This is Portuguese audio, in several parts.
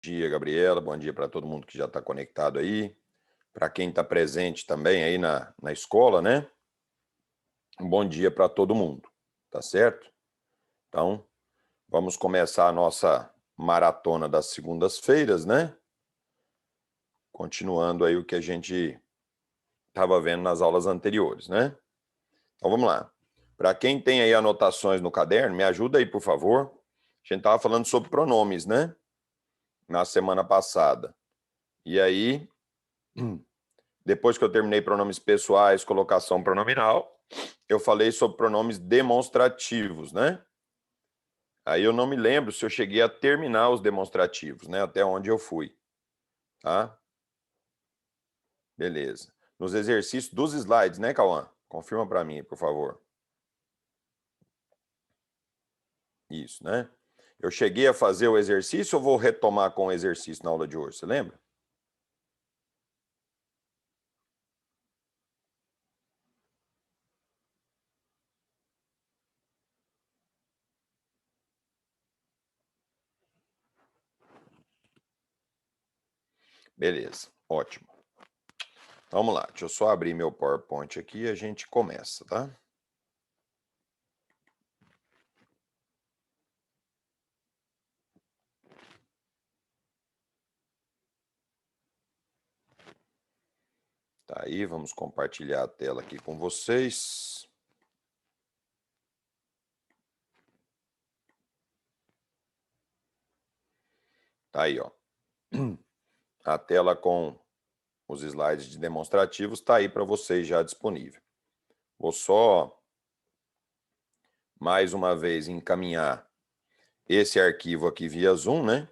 dia, Gabriela. Bom dia para todo mundo que já está conectado aí. Para quem está presente também aí na escola, né? Um bom dia para todo mundo, tá certo? Então, vamos começar a nossa maratona das segundas-feiras, né? Continuando aí o que a gente estava vendo nas aulas anteriores, né? Então, vamos lá. Para quem tem aí anotações no caderno, me ajuda aí, por favor. A gente estava falando sobre pronomes, né? Na semana passada. E aí, depois que eu terminei pronomes pessoais, colocação pronominal, eu falei sobre pronomes demonstrativos, né? Aí eu não me lembro se eu cheguei a terminar os demonstrativos, né? Até onde eu fui, tá? Beleza. Nos exercícios dos slides, né, Cauã? Confirma para mim, por favor. Isso, né? Eu cheguei a fazer o exercício ou vou retomar com o exercício na aula de hoje, você lembra? Beleza, ótimo. Vamos lá, deixa eu só abrir meu PowerPoint aqui e a gente começa, tá? Tá aí, vamos compartilhar a tela aqui com vocês. Tá aí, ó. A tela com os slides de demonstrativos está aí para vocês já disponível. Vou só, mais uma vez, encaminhar esse arquivo aqui via Zoom, né?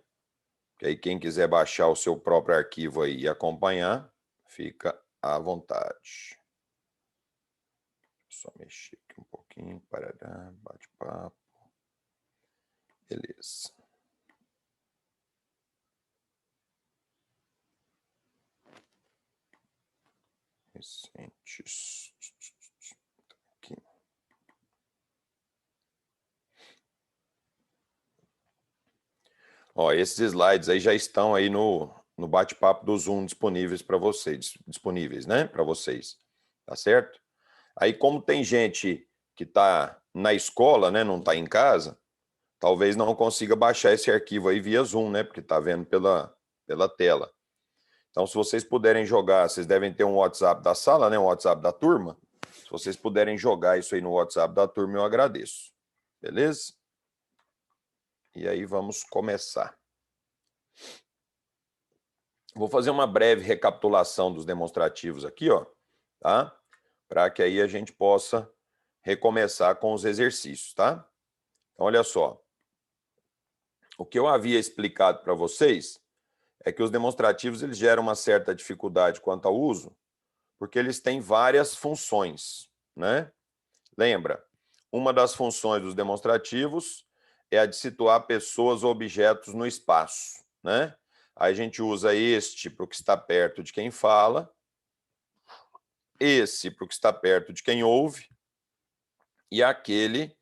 Que aí quem quiser baixar o seu próprio arquivo aí e acompanhar, fica à vontade. Só mexer aqui um pouquinho, parará, bate-papo. Beleza. Recentes. Aqui. Ó, esses slides aí já estão aí no bate-papo do Zoom disponíveis para vocês, né, para vocês, tá certo? Aí como tem gente que está na escola, né, não está em casa, talvez não consiga baixar esse arquivo aí via Zoom, né, porque está vendo pela tela. Então, se vocês puderem jogar, vocês devem ter um WhatsApp da sala, né, um WhatsApp da turma. Se vocês puderem jogar isso aí no WhatsApp da turma, eu agradeço. Beleza? E aí vamos começar. Vou fazer uma breve recapitulação dos demonstrativos aqui, ó, tá? Para que aí a gente possa recomeçar com os exercícios, tá? Então, olha só. O que eu havia explicado para vocês é que os demonstrativos eles geram uma certa dificuldade quanto ao uso, porque eles têm várias funções, né? Lembra, uma das funções dos demonstrativos é a de situar pessoas ou objetos no espaço, né? Aí a gente usa este para o que está perto de quem fala, esse para o que está perto de quem ouve e aquele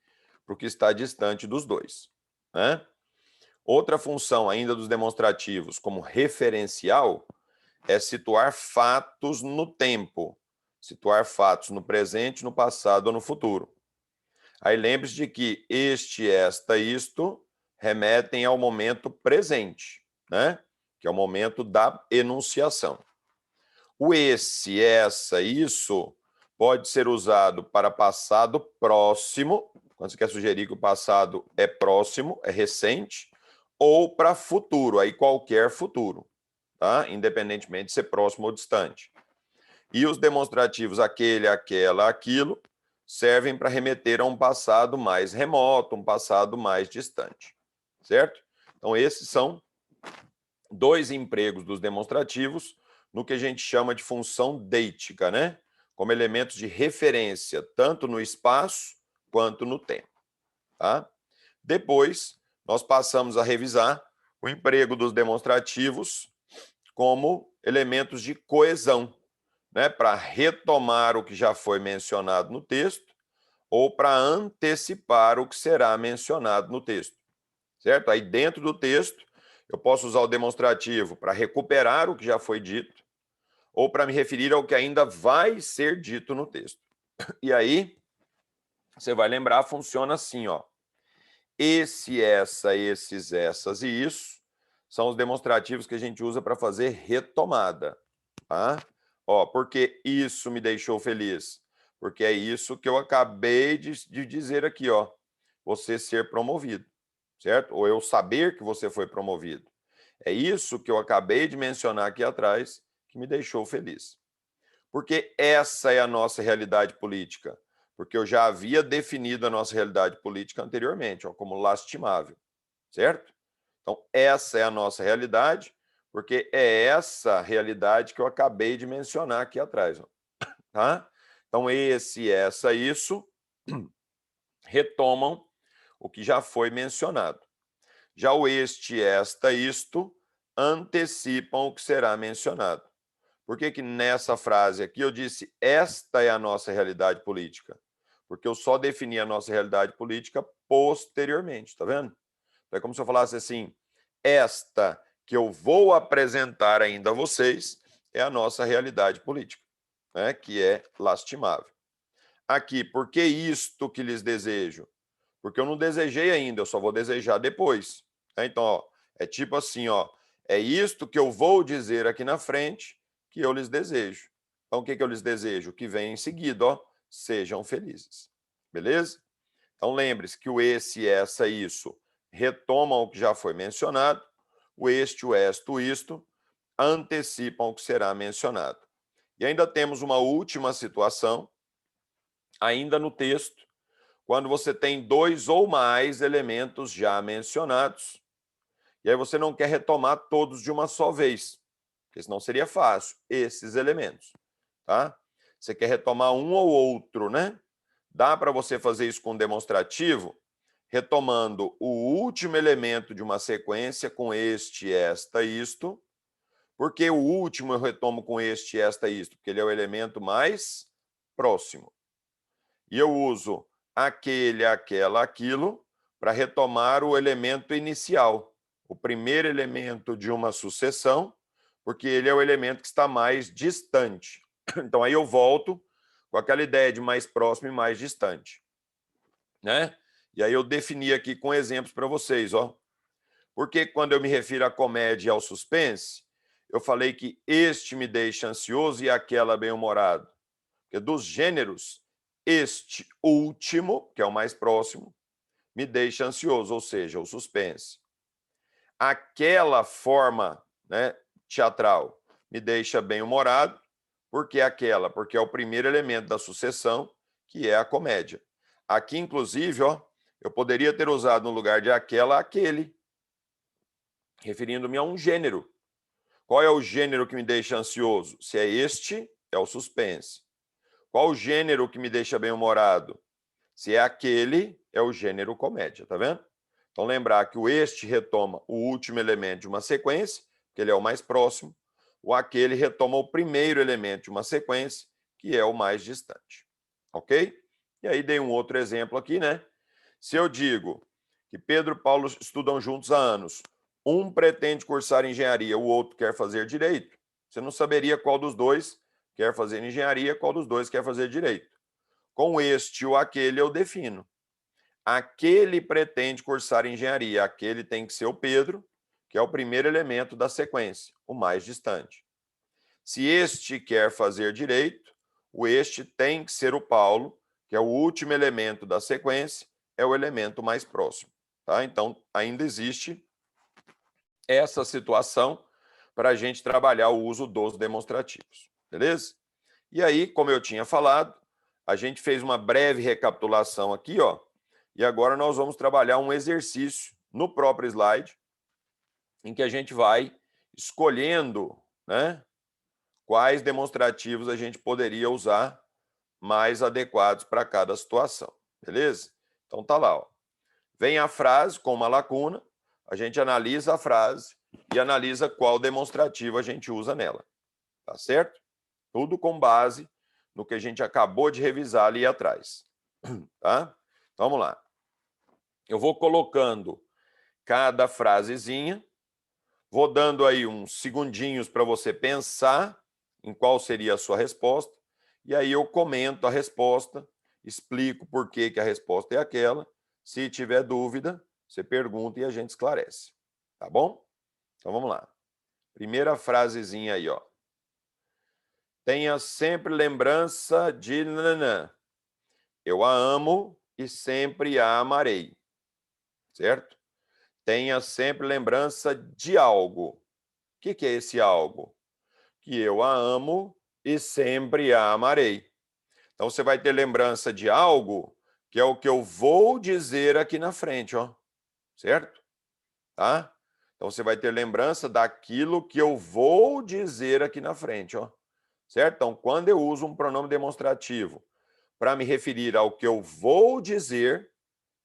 para o que está distante dos dois, né? Outra função ainda dos demonstrativos, como referencial, é situar fatos no tempo, situar fatos no presente, no passado ou no futuro. Aí lembre-se de que este, esta, isto remetem ao momento presente, né? Que é o momento da enunciação. O esse, essa, isso pode ser usado para passado próximo, quando você quer sugerir que o passado é próximo, é recente, ou para futuro, aí qualquer futuro, tá? Independentemente de ser próximo ou distante. E os demonstrativos aquele, aquela, aquilo servem para remeter a um passado mais remoto, um passado mais distante, certo? Então, esses são dois empregos dos demonstrativos no que a gente chama de função deítica, né? Como elementos de referência, tanto no espaço quanto no tempo, tá? Depois, nós passamos a revisar o emprego dos demonstrativos como elementos de coesão, né, para retomar o que já foi mencionado no texto ou para antecipar o que será mencionado no texto, certo? Aí dentro do texto Eu posso usar o demonstrativo para recuperar o que já foi dito ou para me referir ao que ainda vai ser dito no texto. E aí, você vai lembrar, funciona assim, ó. Esse, essa, esses, essas e isso são os demonstrativos que a gente usa para fazer retomada, tá? Ó, porque isso me deixou feliz? Porque é isso que eu acabei de dizer aqui, ó. Você ser promovido, certo? Ou eu saber que você foi promovido. É isso que eu acabei de mencionar aqui atrás que me deixou feliz. Porque essa é a nossa realidade política. Porque eu já havia definido a nossa realidade política anteriormente, ó, como lastimável, certo? Então, essa é a nossa realidade, porque é essa realidade que eu acabei de mencionar aqui atrás, ó, tá? Então, esse, essa, isso retomam o que já foi mencionado. Já o este, esta, isto antecipam o que será mencionado. Por que que nessa frase aqui eu disse esta é a nossa realidade política? Porque eu só defini a nossa realidade política posteriormente, tá vendo? Então é como se eu falasse assim, esta que eu vou apresentar ainda a vocês é a nossa realidade política, né? Que é lastimável. Aqui, por que isto que lhes desejo? Porque eu não desejei ainda, eu só vou desejar depois. Então, ó, é tipo assim, ó, é isto que eu vou dizer aqui na frente que eu lhes desejo. Então, o que que eu lhes desejo? O que vem em seguida, ó, sejam felizes. Beleza? Então, lembre-se que o esse, essa, isso retomam o que já foi mencionado, o este, o esta, o isto antecipam o que será mencionado. E ainda temos uma última situação, ainda no texto, quando você tem dois ou mais elementos já mencionados, e aí você não quer retomar todos de uma só vez, porque senão seria fácil, esses elementos, tá? Você quer retomar um ou outro, né? Dá para você fazer isso com demonstrativo, retomando o último elemento de uma sequência com este, esta, isto. Por que o último eu retomo com este, esta, isto? Porque ele é o elemento mais próximo. E eu uso aquele, aquela, aquilo para retomar o elemento inicial, o primeiro elemento de uma sucessão, porque ele é o elemento que está mais distante. Então aí eu volto com aquela ideia de mais próximo e mais distante, né? E aí eu defini aqui com exemplos para vocês, ó. Porque quando eu me refiro à comédia e ao suspense, eu falei que este me deixa ansioso e aquela bem-humorado. Porque dos gêneros, este último, que é o mais próximo, me deixa ansioso, ou seja, o suspense. Aquela forma, né, teatral me deixa bem-humorado, porque aquela, porque é o primeiro elemento da sucessão, que é a comédia. Aqui, inclusive, ó, eu poderia ter usado no lugar de aquela, aquele, referindo-me a um gênero. Qual é o gênero que me deixa ansioso? Se é este, é o suspense. Qual o gênero que me deixa bem-humorado? Se é aquele, é o gênero comédia, tá vendo? Então lembrar que o este retoma o último elemento de uma sequência, que ele é o mais próximo, o aquele retoma o primeiro elemento de uma sequência, que é o mais distante. Ok? E aí dei um outro exemplo aqui, né? Se eu digo que Pedro e Paulo estudam juntos há anos, um pretende cursar engenharia, o outro quer fazer direito, você não saberia qual dos dois quer fazer engenharia, qual dos dois quer fazer direito. Com este ou aquele eu defino. Aquele pretende cursar engenharia, aquele tem que ser o Pedro, que é o primeiro elemento da sequência, o mais distante. Se este quer fazer direito, o este tem que ser o Paulo, que é o último elemento da sequência, é o elemento mais próximo. Tá? Então, ainda existe essa situação para a gente trabalhar o uso dos demonstrativos. Beleza? E aí, como eu tinha falado, a gente fez uma breve recapitulação aqui, ó, e agora nós vamos trabalhar um exercício no próprio slide, em que a gente vai escolhendo, né, quais demonstrativos a gente poderia usar mais adequados para cada situação, beleza? Então tá lá, ó. Vem a frase com uma lacuna, a gente analisa a frase e analisa qual demonstrativo a gente usa nela, tá certo? Tudo com base no que a gente acabou de revisar ali atrás, tá? Então, vamos lá. Eu vou colocando cada frasezinha Vou dando aí uns segundinhos para você pensar em qual seria a sua resposta, e aí eu comento a resposta, explico por que a resposta é aquela. Se tiver dúvida, você pergunta e a gente esclarece. Tá bom? Então vamos lá. Primeira frasezinha aí, ó. Tenha sempre lembrança de nanã. Eu a amo e sempre a amarei. Certo? Tenha sempre lembrança de algo. O que é esse algo? Que eu a amo e sempre a amarei. Então você vai ter lembrança de algo que é o que eu vou dizer aqui na frente, ó. Certo? Tá? Então você vai ter lembrança daquilo que eu vou dizer aqui na frente, ó. Certo? Então, quando eu uso um pronome demonstrativo para me referir ao que eu vou dizer,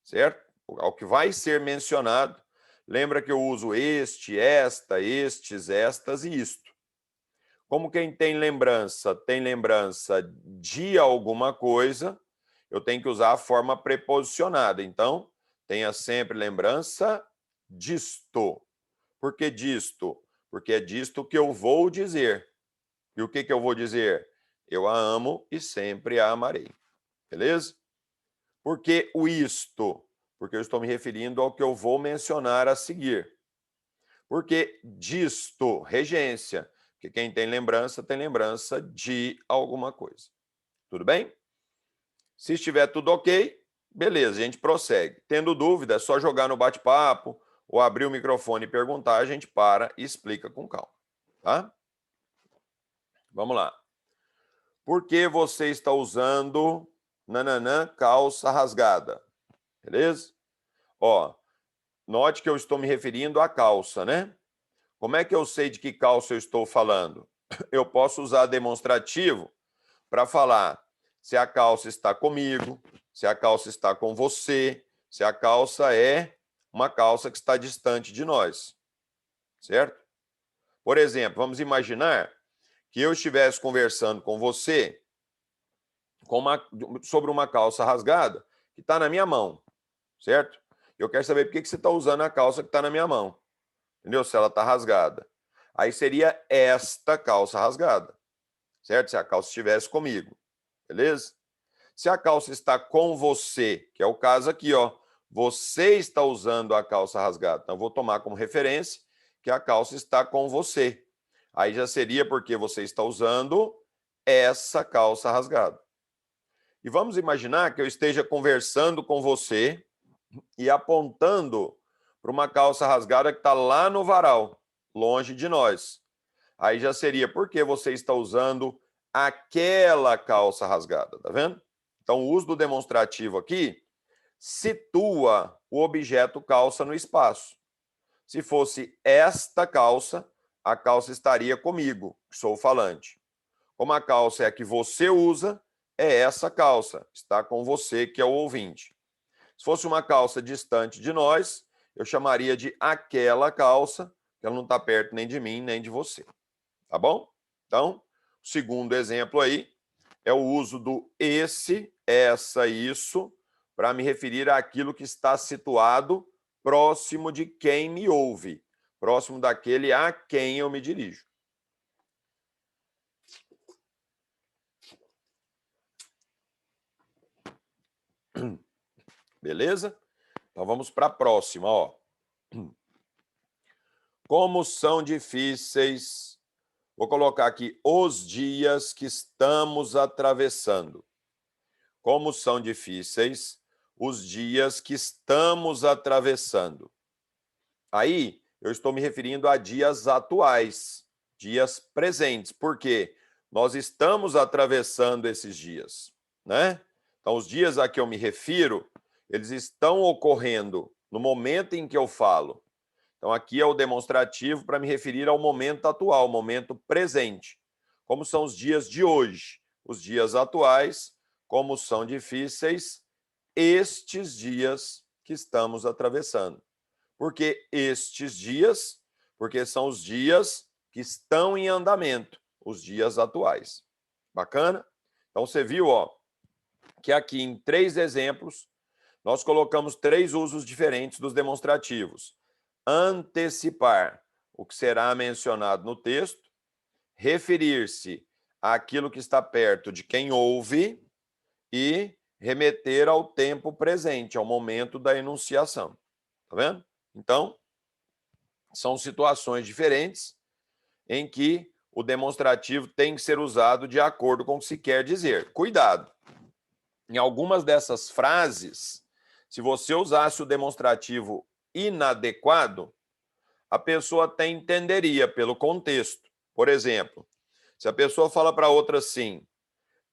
certo? Ao que vai ser mencionado, lembra que eu uso este, esta, estes, estas e isto. Como quem tem lembrança de alguma coisa, eu tenho que usar a forma preposicionada. Então, tenha sempre lembrança disto. Por que disto? Porque é disto que eu vou dizer. E o que eu vou dizer? Eu a amo e sempre a amarei. Beleza? Por que o isto? Porque eu estou me referindo ao que eu vou mencionar a seguir. Porque disto, regência. Porque quem tem lembrança de alguma coisa. Tudo bem? Se estiver tudo ok, beleza, a gente prossegue. Tendo dúvida, é só jogar no bate-papo ou abrir o microfone e perguntar, a gente para e explica com calma. Tá? Vamos lá. Por que você está usando nananã calça rasgada? Beleza? Ó, note que eu estou me referindo à calça, né? Como é que eu sei de que calça eu estou falando? Eu posso usar demonstrativo para falar se a calça está comigo, se a calça está com você, se a calça é uma calça que está distante de nós, certo? Por exemplo, vamos imaginar que eu estivesse conversando com você sobre uma calça rasgada que está na minha mão, certo? Eu quero saber por que você está usando a calça que está na minha mão, entendeu? Se ela está rasgada. Aí seria esta calça rasgada, certo? Se a calça estivesse comigo, beleza? Se a calça está com você, que é o caso aqui, ó, você está usando a calça rasgada. Então, eu vou tomar como referência que a calça está com você. Aí já seria porque você está usando essa calça rasgada. E vamos imaginar que eu esteja conversando com você e apontando para uma calça rasgada que está lá no varal, longe de nós. Aí já seria porque você está usando aquela calça rasgada, tá vendo? Então, o uso do demonstrativo aqui situa o objeto calça no espaço. Se fosse esta calça, a calça estaria comigo, que sou o falante. Como a calça é a que você usa, é essa calça, está com você, que é o ouvinte. Se fosse uma calça distante de nós, eu chamaria de aquela calça, que ela não está perto nem de mim, nem de você. Tá bom? Então, o segundo exemplo aí é o uso do esse, essa, isso, para me referir àquilo que está situado próximo de quem me ouve, próximo daquele a quem eu me dirijo. Beleza? Então vamos para a próxima, ó. Como são difíceis, vou colocar aqui os dias que estamos atravessando. Como são difíceis os dias que estamos atravessando. Aí eu estou me referindo a dias atuais, dias presentes, porque nós estamos atravessando esses dias, né? Então, os dias a que eu me refiro, eles estão ocorrendo no momento em que eu falo. Então, aqui é o demonstrativo para me referir ao momento atual, ao momento presente. Como são os dias de hoje? Os dias atuais, como são difíceis estes dias que estamos atravessando. Por que estes dias? Porque são os dias que estão em andamento, os dias atuais. Bacana? Então, você viu, ó, que aqui em 3 exemplos, nós colocamos 3 usos diferentes dos demonstrativos. Antecipar. o que será mencionado no texto, referir-se àquilo que está perto de quem ouve e remeter ao tempo presente, ao momento da enunciação. Tá vendo? Então, são situações diferentes em que o demonstrativo tem que ser usado de acordo com o que se quer dizer. Cuidado! Em algumas dessas frases, se você usasse o demonstrativo inadequado, a pessoa até entenderia pelo contexto. Por exemplo, se a pessoa fala para outra assim,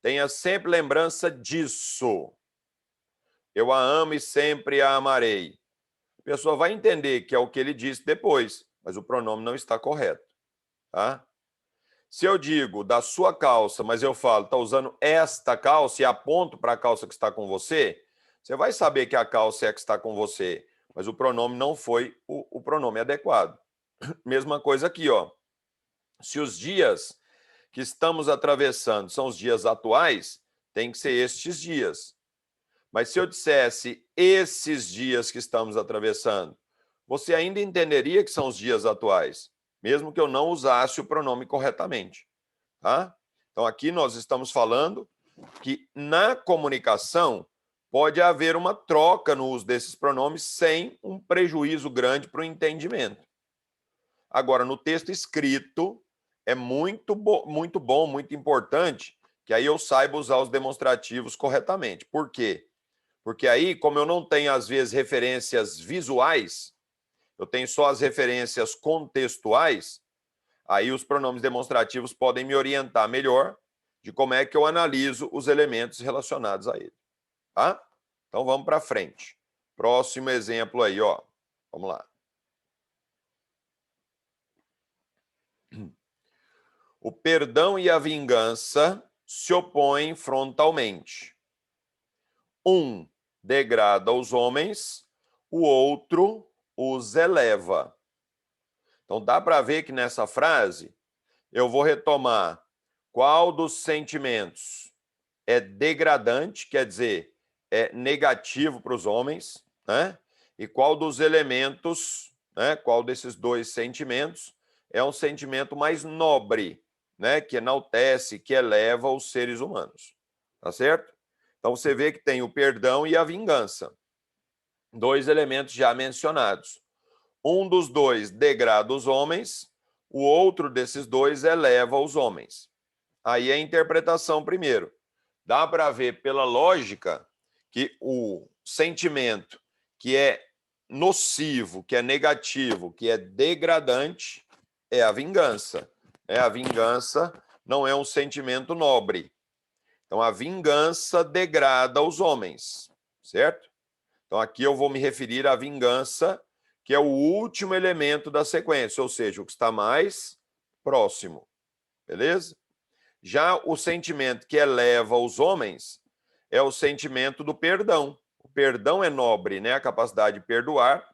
tenha sempre lembrança disso, eu a amo e sempre a amarei. A pessoa vai entender que é o que ele disse depois, mas o pronome não está correto. Tá? Se eu digo da sua calça, mas eu falo, está usando esta calça e aponto para a calça que está com você, você vai saber que a calça é a que está com você, mas o pronome não foi o pronome adequado. Mesma coisa aqui, ó. Se os dias que estamos atravessando são os dias atuais, tem que ser estes dias. Mas se eu dissesse esses dias que estamos atravessando, você ainda entenderia que são os dias atuais, mesmo que eu não usasse o pronome corretamente. Tá? Então, aqui nós estamos falando que na comunicação pode haver uma troca no uso desses pronomes sem um prejuízo grande para o entendimento. Agora, no texto escrito, é muito bom, muito importante que aí eu saiba usar os demonstrativos corretamente. Por quê? Porque aí, como eu não tenho, às vezes, referências visuais, eu tenho só as referências contextuais, aí os pronomes demonstrativos podem me orientar melhor de como é que eu analiso os elementos relacionados a ele. Tá? Então, vamos para frente. Próximo exemplo aí, ó. Vamos lá. O perdão e a vingança se opõem frontalmente. Um degrada os homens, o outro os eleva. Então dá para ver que nessa frase eu vou retomar qual dos sentimentos é degradante, quer dizer, é negativo para os homens, né? E qual dos elementos, né? Qual desses dois sentimentos é um sentimento mais nobre, né? Que enaltece, que eleva os seres humanos. Tá certo? Então você vê que tem o perdão e a vingança. Dois elementos já mencionados. Um dos dois degrada os homens, o outro desses dois eleva os homens. Aí é a interpretação primeiro. Dá para ver pela lógica que o sentimento que é nocivo, que é negativo, que é degradante, é a vingança. A vingança não é um sentimento nobre. Então, a vingança degrada os homens, certo? Então, aqui eu vou me referir à vingança, que é o último elemento da sequência, ou seja, o que está mais próximo, beleza? Já o sentimento que eleva os homens é o sentimento do perdão. O perdão é nobre, né? A capacidade de perdoar,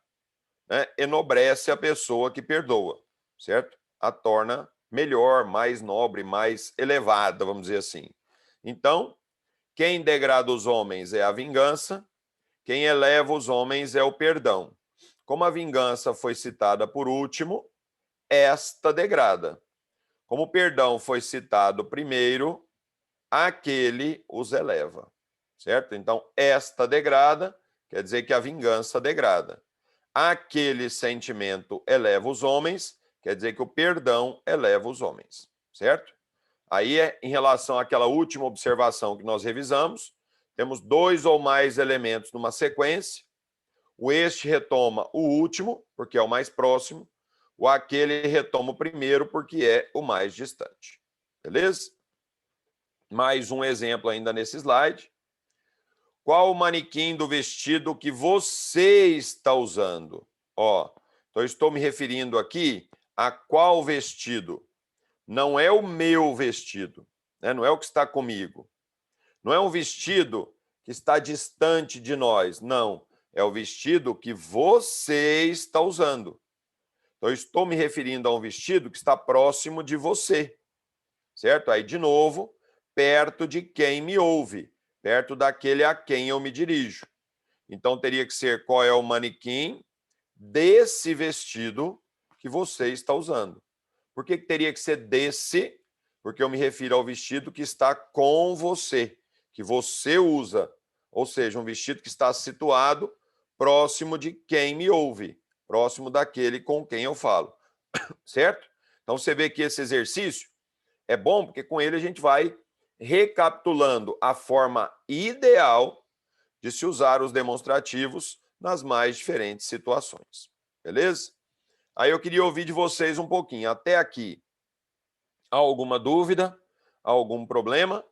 né? Enobrece a pessoa que perdoa, certo? A torna melhor, mais nobre, mais elevada, vamos dizer assim. Então, quem degrada os homens é a vingança, quem eleva os homens é o perdão. Como a vingança foi citada por último, esta degrada. Como o perdão foi citado primeiro, aquele os eleva. Certo? Então, esta degrada quer dizer que a vingança degrada. Aquele sentimento eleva os homens, quer dizer que o perdão eleva os homens. Certo? Aí, em relação àquela última observação que nós revisamos, temos dois ou mais elementos numa sequência. O este retoma o último, porque é o mais próximo. O aquele retoma o primeiro, porque é o mais distante. Beleza? Mais um exemplo ainda nesse slide. Qual o manequim do vestido que você está usando? Ó, então estou me referindo aqui a qual vestido? Não é o meu vestido, né? Não é o que está comigo. Não é um vestido que está distante de nós, não. É o vestido que você está usando. Então, eu estou me referindo a um vestido que está próximo de você, certo? Aí, de novo, perto de quem me ouve, perto daquele a quem eu me dirijo. Então, teria que ser qual é o manequim desse vestido que você está usando. Por que teria que ser desse? Porque eu me refiro ao vestido que está com você, que você usa. Ou seja, um vestido que está situado próximo de quem me ouve, próximo daquele com quem eu falo. Certo? Então você vê que esse exercício é bom porque com ele a gente vai recapitulando a forma ideal de se usar os demonstrativos nas mais diferentes situações. Beleza? Aí eu queria ouvir de vocês um pouquinho. Até aqui, há alguma dúvida? Algum problema?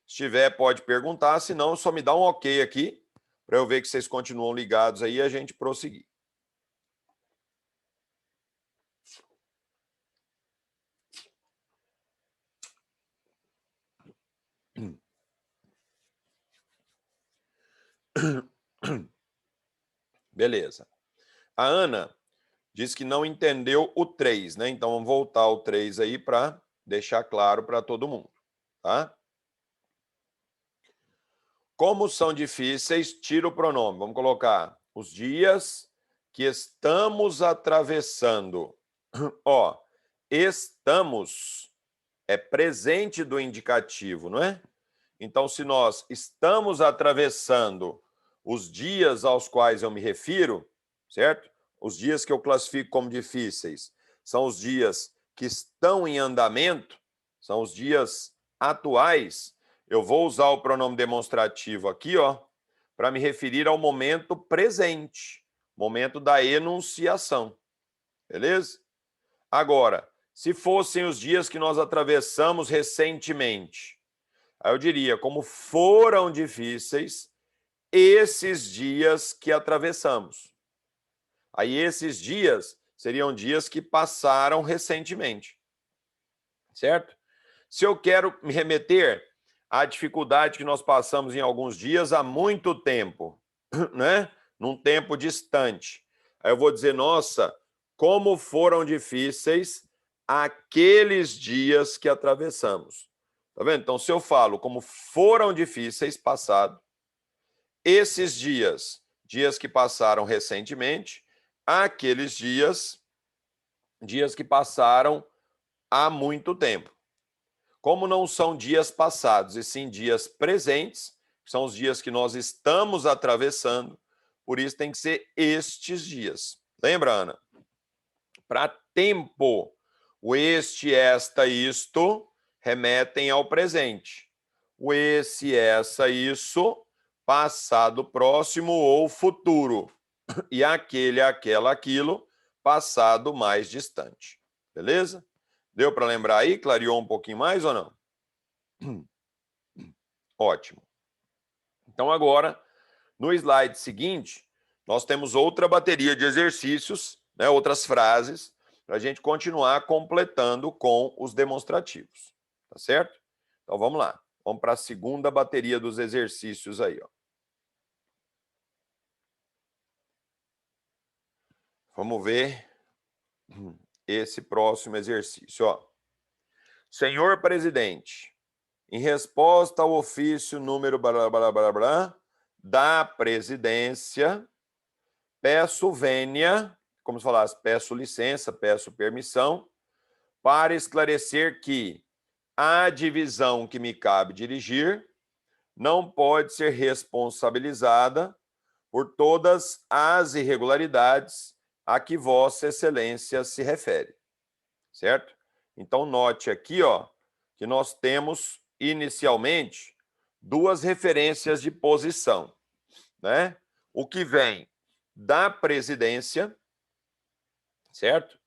Se tiver, pode perguntar. Se não, só me dá um ok aqui para eu ver que vocês continuam ligados aí e a gente prosseguir. Beleza. A Ana diz que não entendeu o 3, né? Então vamos voltar ao 3 aí para deixar claro para todo mundo, tá? Como são difíceis, tira o pronome. Vamos colocar os dias que estamos atravessando. Ó, estamos é presente do indicativo, não é? Então, se nós estamos atravessando os dias aos quais eu me refiro, certo? Os dias que eu classifico como difíceis são os dias que estão em andamento, são os dias atuais. Eu vou usar o pronome demonstrativo aqui, ó, para me referir ao momento presente, momento da enunciação. Beleza? Agora, se fossem os dias que nós atravessamos recentemente, aí eu diria, como foram difíceis esses dias que atravessamos. Aí esses dias seriam dias que passaram recentemente, certo? Se eu quero me remeter à dificuldade que nós passamos em alguns dias há muito tempo, né? Num tempo distante, aí eu vou dizer, nossa, como foram difíceis aqueles dias que atravessamos. Tá vendo? Então, se eu falo como foram difíceis passado, esses dias, dias que passaram recentemente, aqueles dias, dias que passaram há muito tempo. Como não são dias passados, e sim dias presentes, são os dias que nós estamos atravessando, por isso tem que ser estes dias. Lembra, Ana? Para tempo, o este, esta, isto remetem ao presente. O esse, essa, isso, passado próximo ou futuro. E aquele, aquela, aquilo, passado mais distante. Beleza? Deu para lembrar aí? Clareou um pouquinho mais ou não? Ótimo. Então agora, no slide seguinte, nós temos outra bateria de exercícios, né, outras frases, para a gente continuar completando com os demonstrativos. Tá certo? Então vamos lá. Vamos para a segunda bateria dos exercícios aí, ó. Vamos ver esse próximo exercício, ó. Senhor presidente, em resposta ao ofício número blá, blá, blá, blá, da presidência, peço vênia, como se falasse, peço licença, peço permissão, para esclarecer que a divisão que me cabe dirigir não pode ser responsabilizada por todas as irregularidades a que Vossa Excelência se refere, certo? Então, note aqui, ó, que nós temos inicialmente duas referências de posição, né? O que vem da presidência, certo?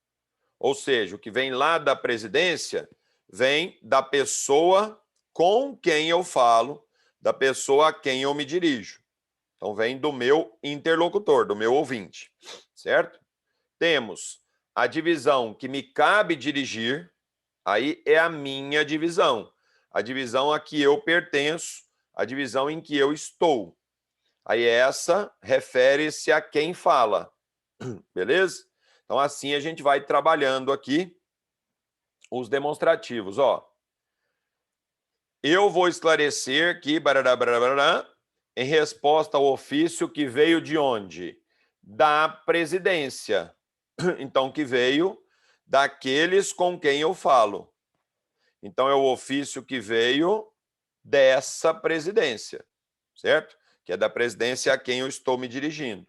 Ou seja, o que vem lá da presidência vem da pessoa com quem eu falo, da pessoa a quem eu me dirijo. Então, vem do meu interlocutor, do meu ouvinte, certo? Temos a divisão que me cabe dirigir, aí é a minha divisão, a divisão a que eu pertenço, a divisão em que eu estou. Aí essa refere-se a quem fala, beleza? Então, assim a gente vai trabalhando aqui os demonstrativos, ó. Eu vou esclarecer que, barará, barará, barará, em resposta ao ofício que veio de onde? Da presidência. Então, que veio daqueles com quem eu falo. Então, é o ofício que veio dessa presidência, certo? Que é da presidência a quem eu estou me dirigindo.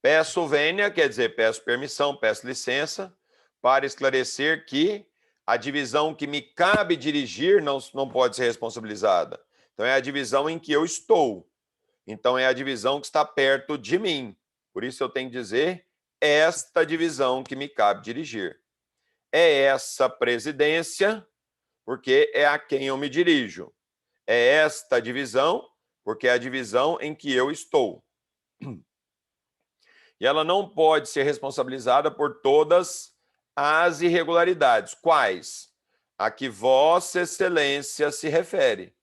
Peço vênia, quer dizer, peço permissão, peço licença, para esclarecer que a divisão que me cabe dirigir não pode ser responsabilizada. Então, é a divisão em que eu estou. Então, é a divisão que está perto de mim. Por isso, eu tenho que dizer esta divisão que me cabe dirigir. É essa presidência, porque é a quem eu me dirijo. É esta divisão, porque é a divisão em que eu estou. E ela não pode ser responsabilizada por todas as irregularidades. Quais? A que Vossa Excelência se refere.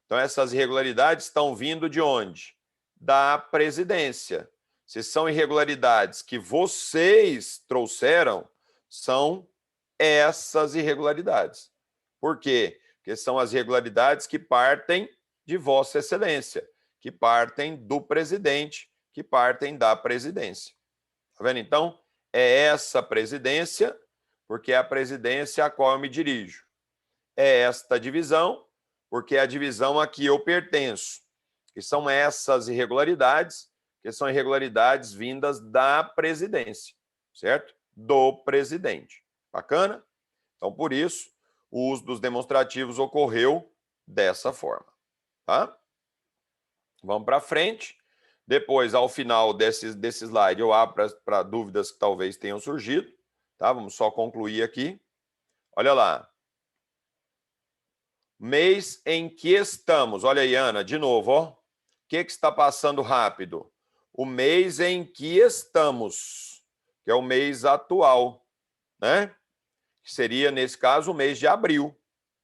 Então, essas irregularidades estão vindo de onde? Da presidência. Se são irregularidades que vocês trouxeram, são essas irregularidades. Por quê? Porque são as irregularidades que partem de Vossa Excelência, que partem do presidente, que partem da presidência. Tá vendo? Então, é essa presidência, porque é a presidência a qual eu me dirijo. É esta divisão, porque é a divisão a que eu pertenço. Que são essas irregularidades, que são irregularidades vindas da presidência, certo? Do presidente. Bacana? Então, por isso, o uso dos demonstrativos ocorreu dessa forma, tá? Vamos para frente. Depois, ao final desse slide, eu abro para dúvidas que talvez tenham surgido, tá? Vamos só concluir aqui. Olha lá. Mês em que estamos. Olha aí, Ana, de novo, ó. O que está passando rápido? O mês em que estamos, que é o mês atual, né? Que seria, nesse caso, o mês de abril,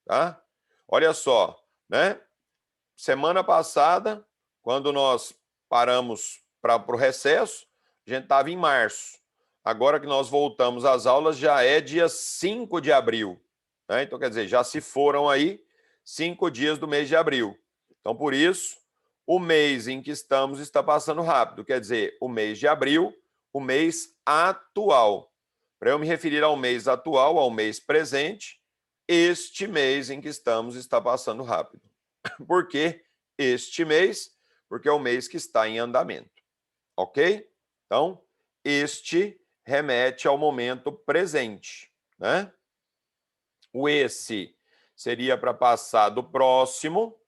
tá? Olha só, né? Semana passada, quando nós paramos para o recesso, a gente estava em março. Agora que nós voltamos às aulas, já é dia 5 de abril, né? Então, quer dizer, já se foram aí 5 dias do mês de abril. Então, por isso, o mês em que estamos está passando rápido. Quer dizer, o mês de abril, o mês atual. Para eu me referir ao mês atual, ao mês presente, este mês em que estamos está passando rápido. Por que este mês? Porque é o mês que está em andamento. Ok? Então, este remete ao momento presente, né? O esse seria para passado próximo.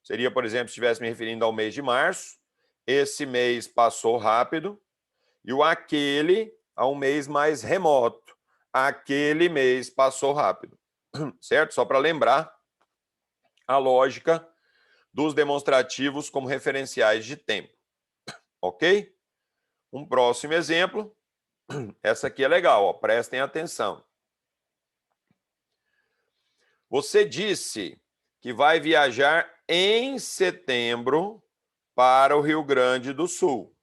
Seria, por exemplo, se estivesse me referindo ao mês de março. Esse mês passou rápido. E o aquele a um mês mais remoto. Aquele mês passou rápido. Certo? Só para lembrar a lógica dos demonstrativos como referenciais de tempo. Ok? Um próximo exemplo. Essa aqui é legal, ó, prestem atenção. Você disse que vai viajar em setembro para o Rio Grande do Sul.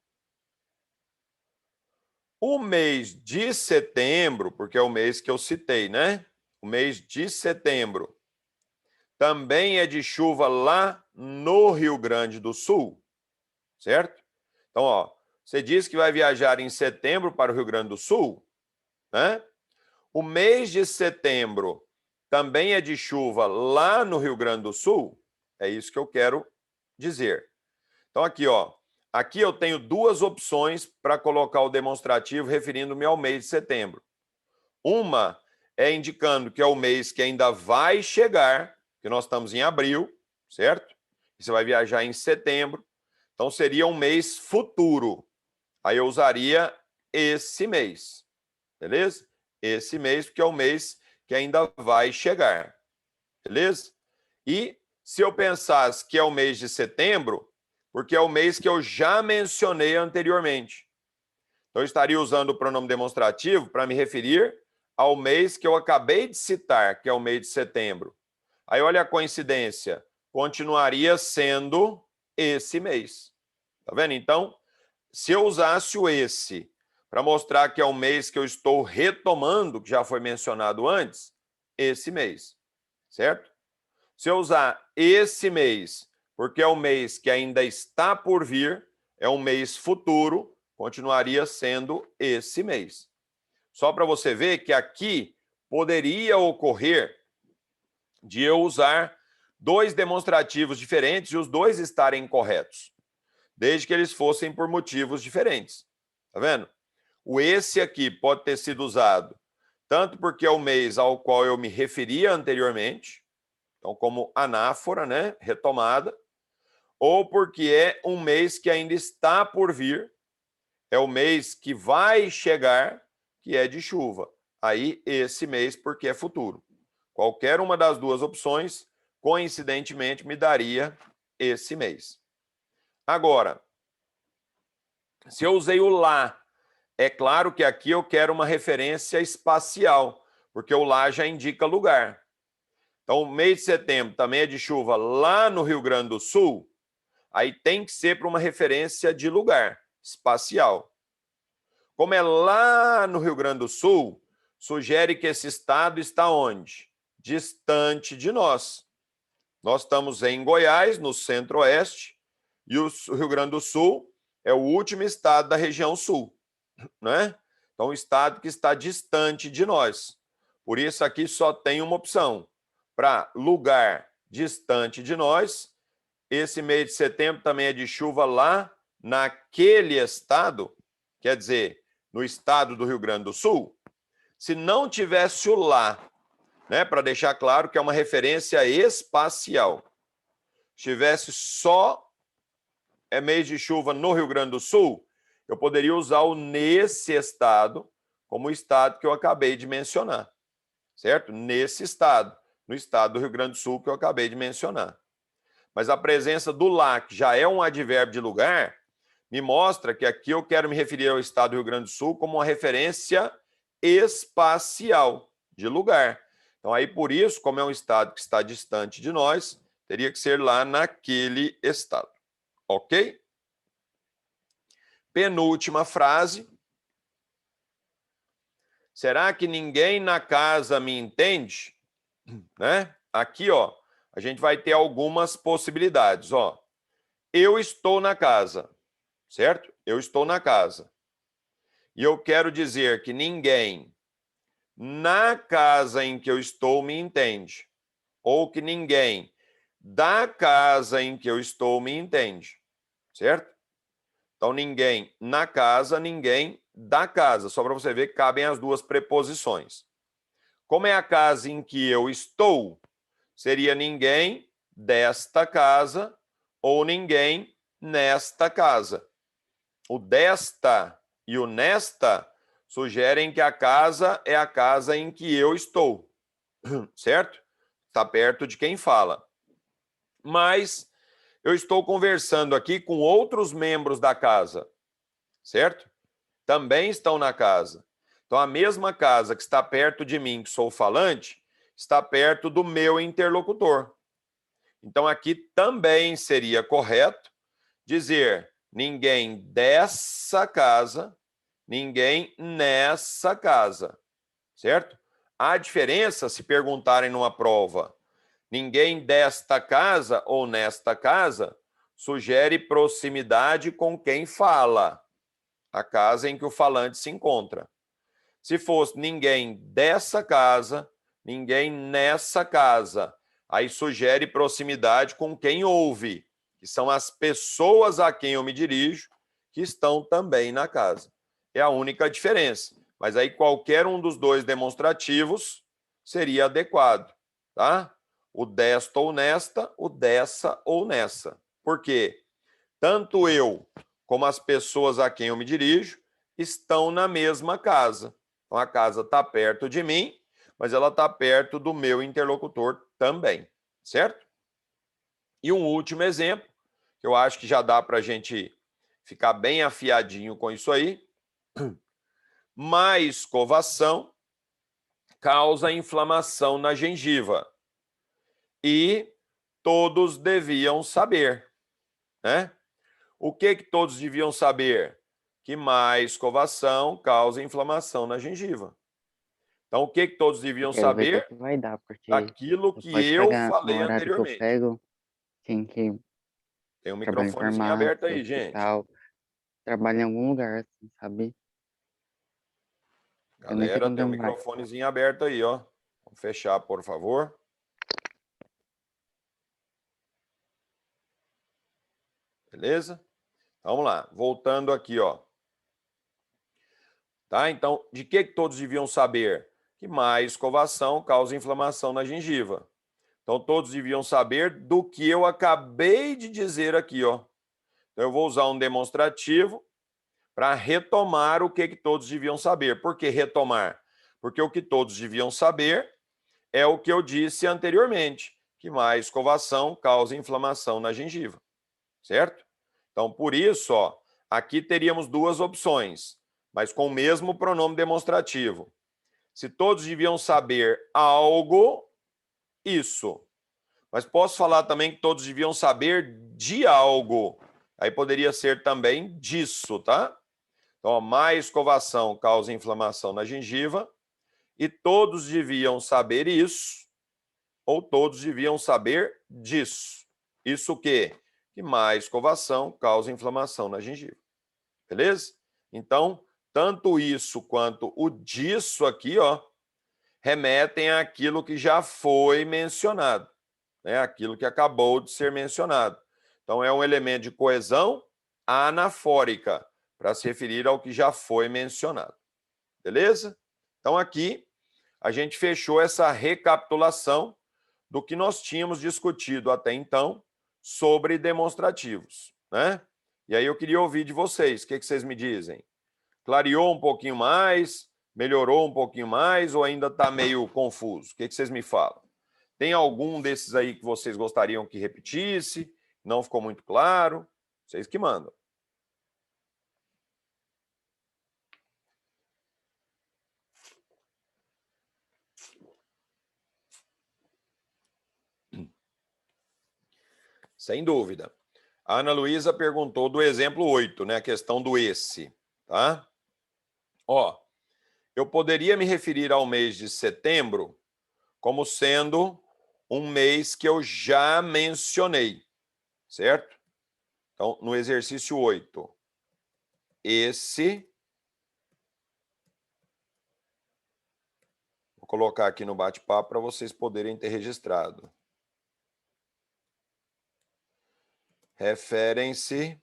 O mês de setembro, porque é o mês que eu citei, né? O mês de setembro também é de chuva lá no Rio Grande do Sul, certo? Então, ó, você disse que vai viajar em setembro para o Rio Grande do Sul, né? O mês de setembro também é de chuva lá no Rio Grande do Sul? É isso que eu quero dizer. Então, aqui, ó, aqui eu tenho duas opções para colocar o demonstrativo referindo-me ao mês de setembro. Uma é indicando que é o mês que ainda vai chegar, que nós estamos em abril, certo? E você vai viajar em setembro. Então, seria um mês futuro. Aí eu usaria esse mês, beleza? Esse mês, porque é o mês que ainda vai chegar, beleza? E se eu pensasse que é o mês de setembro, porque é o mês que eu já mencionei anteriormente. Então, eu estaria usando o pronome demonstrativo para me referir ao mês que eu acabei de citar, que é o mês de setembro. Aí, olha a coincidência, continuaria sendo esse mês. Tá vendo? Então, se eu usasse o esse para mostrar que é o mês que eu estou retomando, que já foi mencionado antes, esse mês, certo? Se eu usar esse mês, porque é o mês que ainda está por vir, é um mês futuro, continuaria sendo esse mês. Só para você ver que aqui poderia ocorrer de eu usar dois demonstrativos diferentes e os dois estarem corretos, desde que eles fossem por motivos diferentes. Tá vendo? O esse aqui pode ter sido usado tanto porque é o mês ao qual eu me referia anteriormente, então como anáfora, né, retomada, ou porque é um mês que ainda está por vir, é o mês que vai chegar, que é de chuva. Aí esse mês porque é futuro. Qualquer uma das duas opções, coincidentemente, me daria esse mês. Agora, se eu usei o lá, é claro que aqui eu quero uma referência espacial, porque o lá já indica lugar. Então, o mês de setembro também é de chuva lá no Rio Grande do Sul, aí tem que ser para uma referência de lugar, espacial. Como é lá no Rio Grande do Sul, sugere que esse estado está onde? Distante de nós. Nós estamos em Goiás, no centro-oeste, e o Rio Grande do Sul é o último estado da região sul, né? Então, o estado que está distante de nós. Por isso, aqui só tem uma opção. Para lugar distante de nós, esse mês de setembro também é de chuva lá naquele estado, quer dizer, no estado do Rio Grande do Sul. Se não tivesse o lá, né, para deixar claro que é uma referência espacial, tivesse só mês de chuva no Rio Grande do Sul, eu poderia usar o nesse estado como o estado que eu acabei de mencionar, certo? Nesse estado, no estado do Rio Grande do Sul que eu acabei de mencionar. Mas a presença do lá, que já é um advérbio de lugar, me mostra que aqui eu quero me referir ao estado do Rio Grande do Sul como uma referência espacial de lugar. Então, aí por isso, como é um estado que está distante de nós, teria que ser lá naquele estado. Ok? Penúltima frase. Será que ninguém na casa me entende? Né? Aqui, ó, a gente vai ter algumas possibilidades, ó. Eu estou na casa, certo? Eu estou na casa. E eu quero dizer que ninguém na casa em que eu estou me entende, ou que ninguém da casa em que eu estou me entende, certo? Então, ninguém na casa, ninguém da casa. Só para você ver que cabem as duas preposições. Como é a casa em que eu estou, seria ninguém desta casa ou ninguém nesta casa. O desta e o nesta sugerem que a casa é a casa em que eu estou, certo? Está perto de quem fala. Mas eu estou conversando aqui com outros membros da casa, certo? Também estão na casa. Então, a mesma casa que está perto de mim, que sou falante, está perto do meu interlocutor. Então, aqui também seria correto dizer ninguém dessa casa, ninguém nessa casa, certo? A diferença, se perguntarem numa prova, ninguém desta casa ou nesta casa, sugere proximidade com quem fala, a casa em que o falante se encontra. Se fosse ninguém dessa casa, ninguém nessa casa, aí sugere proximidade com quem ouve, que são as pessoas a quem eu me dirijo, que estão também na casa. É a única diferença. Mas aí qualquer um dos dois demonstrativos seria adequado, tá? O desta ou nesta, o dessa ou nessa. Por quê? Tanto eu como as pessoas a quem eu me dirijo estão na mesma casa. Então, a casa está perto de mim, mas ela está perto do meu interlocutor também, certo? E um último exemplo, que eu acho que já dá para a gente ficar bem afiadinho com isso aí. Má escovação causa inflamação na gengiva. E todos deviam saber, né? O que todos deviam saber? Que má escovação causa inflamação na gengiva. Então, o que todos deviam Quero ver saber? qual que vai dar, porque Aquilo você que pode eu pegar no falei horário que eu anteriormente. pego, quem que Tem um trabalha em microfonezinho aberto farmácia, aí, gente. hospital, trabalha em algum lugar, assim, sabe? Eu nem sei Galera, como tem um vai. microfonezinho aberto aí, ó. Vamos fechar, por favor. Beleza? Vamos lá. Voltando aqui, ó. Tá? Então, de que todos deviam saber? Que má escovação causa inflamação na gengiva. Então, todos deviam saber do que eu acabei de dizer aqui, ó. Então, eu vou usar um demonstrativo para retomar o que todos deviam saber. Por que retomar? Porque o que todos deviam saber é o que eu disse anteriormente, que má escovação causa inflamação na gengiva, certo? Então, por isso, ó, aqui teríamos duas opções, mas com o mesmo pronome demonstrativo. Se todos deviam saber algo, isso. Mas posso falar também que todos deviam saber de algo. Aí poderia ser também disso, tá? Então, a má escovação causa inflamação na gengiva e todos deviam saber isso, ou todos deviam saber disso. Isso o quê? Que má escovação causa inflamação na gengiva. Beleza? Então, tanto isso quanto o disso aqui, ó, remetem àquilo que já foi mencionado, né? Aquilo que acabou de ser mencionado. Então, é um elemento de coesão anafórica, para se referir ao que já foi mencionado. Beleza? Então, aqui, a gente fechou essa recapitulação do que nós tínhamos discutido até então sobre demonstrativos, né? E aí eu queria ouvir de vocês, o que vocês me dizem? Clareou um pouquinho mais? Melhorou um pouquinho mais ou ainda está meio confuso? O que vocês me falam? Tem algum desses aí que vocês gostariam que repetisse? Não ficou muito claro? Vocês que mandam. Sem dúvida. A Ana Luísa perguntou do exemplo 8, né? A questão do esse, tá? Ó, eu poderia me referir ao mês de setembro como sendo um mês que eu já mencionei, certo? Então, no exercício 8, esse... Vou colocar aqui no bate-papo para vocês poderem ter registrado. Refere-se,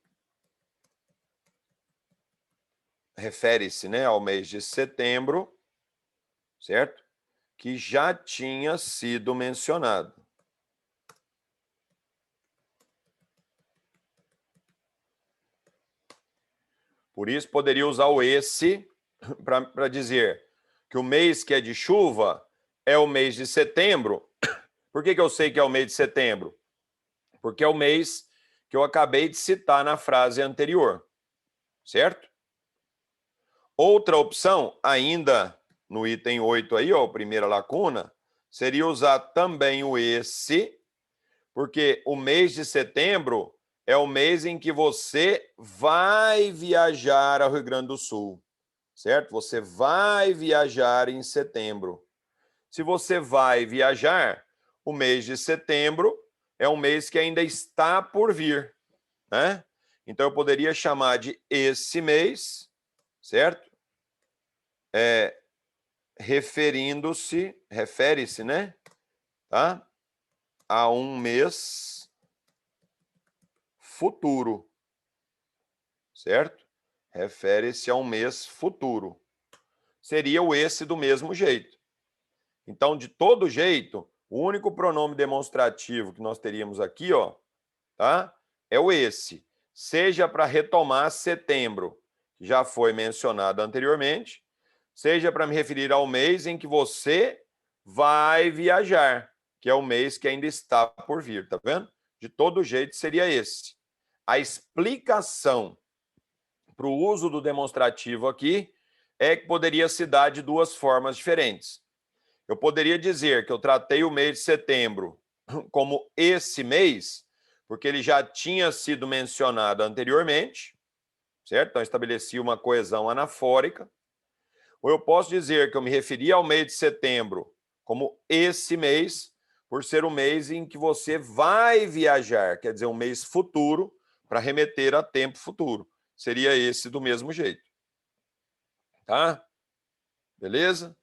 né, ao mês de setembro, certo? Que já tinha sido mencionado. Por isso, poderia usar o esse para dizer que o mês que é de chuva é o mês de setembro. Por que eu sei que é o mês de setembro? Porque é o mês que eu acabei de citar na frase anterior, certo? Outra opção, ainda no item 8 aí, ó, primeira lacuna, seria usar também o esse, porque o mês de setembro é o mês em que você vai viajar ao Rio Grande do Sul, certo? Você vai viajar em setembro. Se você vai viajar, o mês de setembro é um mês que ainda está por vir, né? Então eu poderia chamar de esse mês, certo? Refere-se, né? Tá? A um mês futuro, certo? Refere-se a um mês futuro. Seria o esse do mesmo jeito. Então, de todo jeito, o único pronome demonstrativo que nós teríamos aqui, ó, tá? É o esse. Seja para retomar setembro, que já foi mencionado anteriormente, seja para me referir ao mês em que você vai viajar, que é o mês que ainda está por vir, tá vendo? De todo jeito seria esse. A explicação para o uso do demonstrativo aqui é que poderia se dar de duas formas diferentes. Eu poderia dizer que eu tratei o mês de setembro como esse mês, porque ele já tinha sido mencionado anteriormente, certo? Então, estabeleci uma coesão anafórica. Ou eu posso dizer que eu me referi ao mês de setembro como esse mês, por ser o mês em que você vai viajar, quer dizer, um mês futuro, para remeter a tempo futuro. Seria esse do mesmo jeito. Tá? Beleza?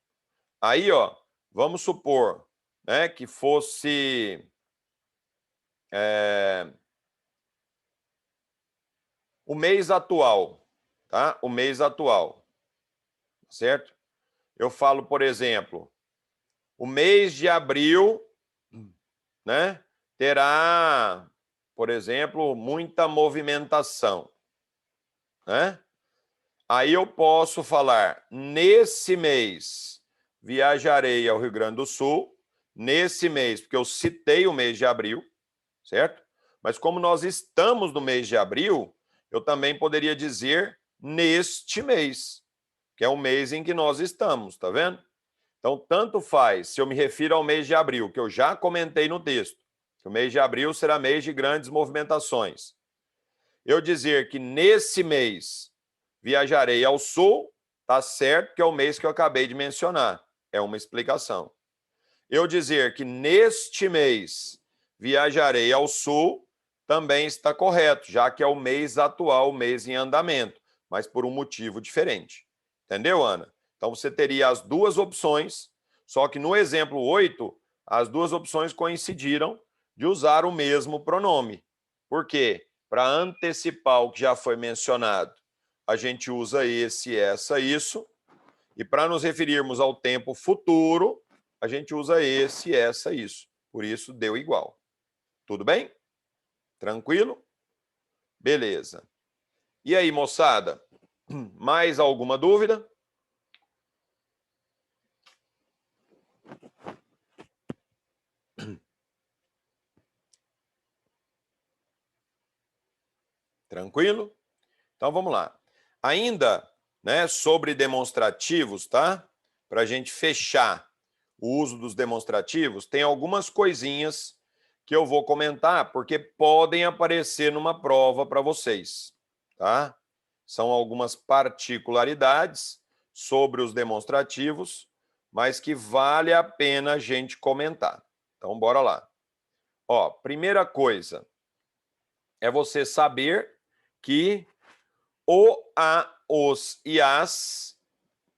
Aí, ó, vamos supor, né, que fosse o mês atual, tá? O mês atual, certo? Eu falo, por exemplo, o mês de abril, né, terá, por exemplo, muita movimentação, né? Aí eu posso falar, nesse mês viajarei ao Rio Grande do Sul, nesse mês, porque eu citei o mês de abril, certo? Mas como nós estamos no mês de abril, eu também poderia dizer neste mês, que é o mês em que nós estamos, tá vendo? Então, tanto faz se eu me refiro ao mês de abril, que eu já comentei no texto, que o mês de abril será mês de grandes movimentações. Eu dizer que nesse mês viajarei ao sul, tá certo, que é o mês que eu acabei de mencionar. É uma explicação. Eu dizer que neste mês viajarei ao sul também está correto, já que é o mês atual, o mês em andamento, mas por um motivo diferente. Entendeu, Ana? Então você teria as duas opções, só que no exemplo 8, as duas opções coincidiram de usar o mesmo pronome. Por quê? Para antecipar o que já foi mencionado, a gente usa esse, essa, isso, e para nos referirmos ao tempo futuro, a gente usa esse, essa, isso. Por isso, deu igual. Tudo bem? Tranquilo? Beleza. E aí, moçada? Mais alguma dúvida? Tranquilo? Então, vamos lá. Ainda, né, sobre demonstrativos, tá? Para a gente fechar o uso dos demonstrativos, tem algumas coisinhas que eu vou comentar, porque podem aparecer numa prova para vocês, tá? São algumas particularidades sobre os demonstrativos, mas que vale a pena a gente comentar. Então, bora lá. Ó, primeira coisa é você saber que o, a, os e as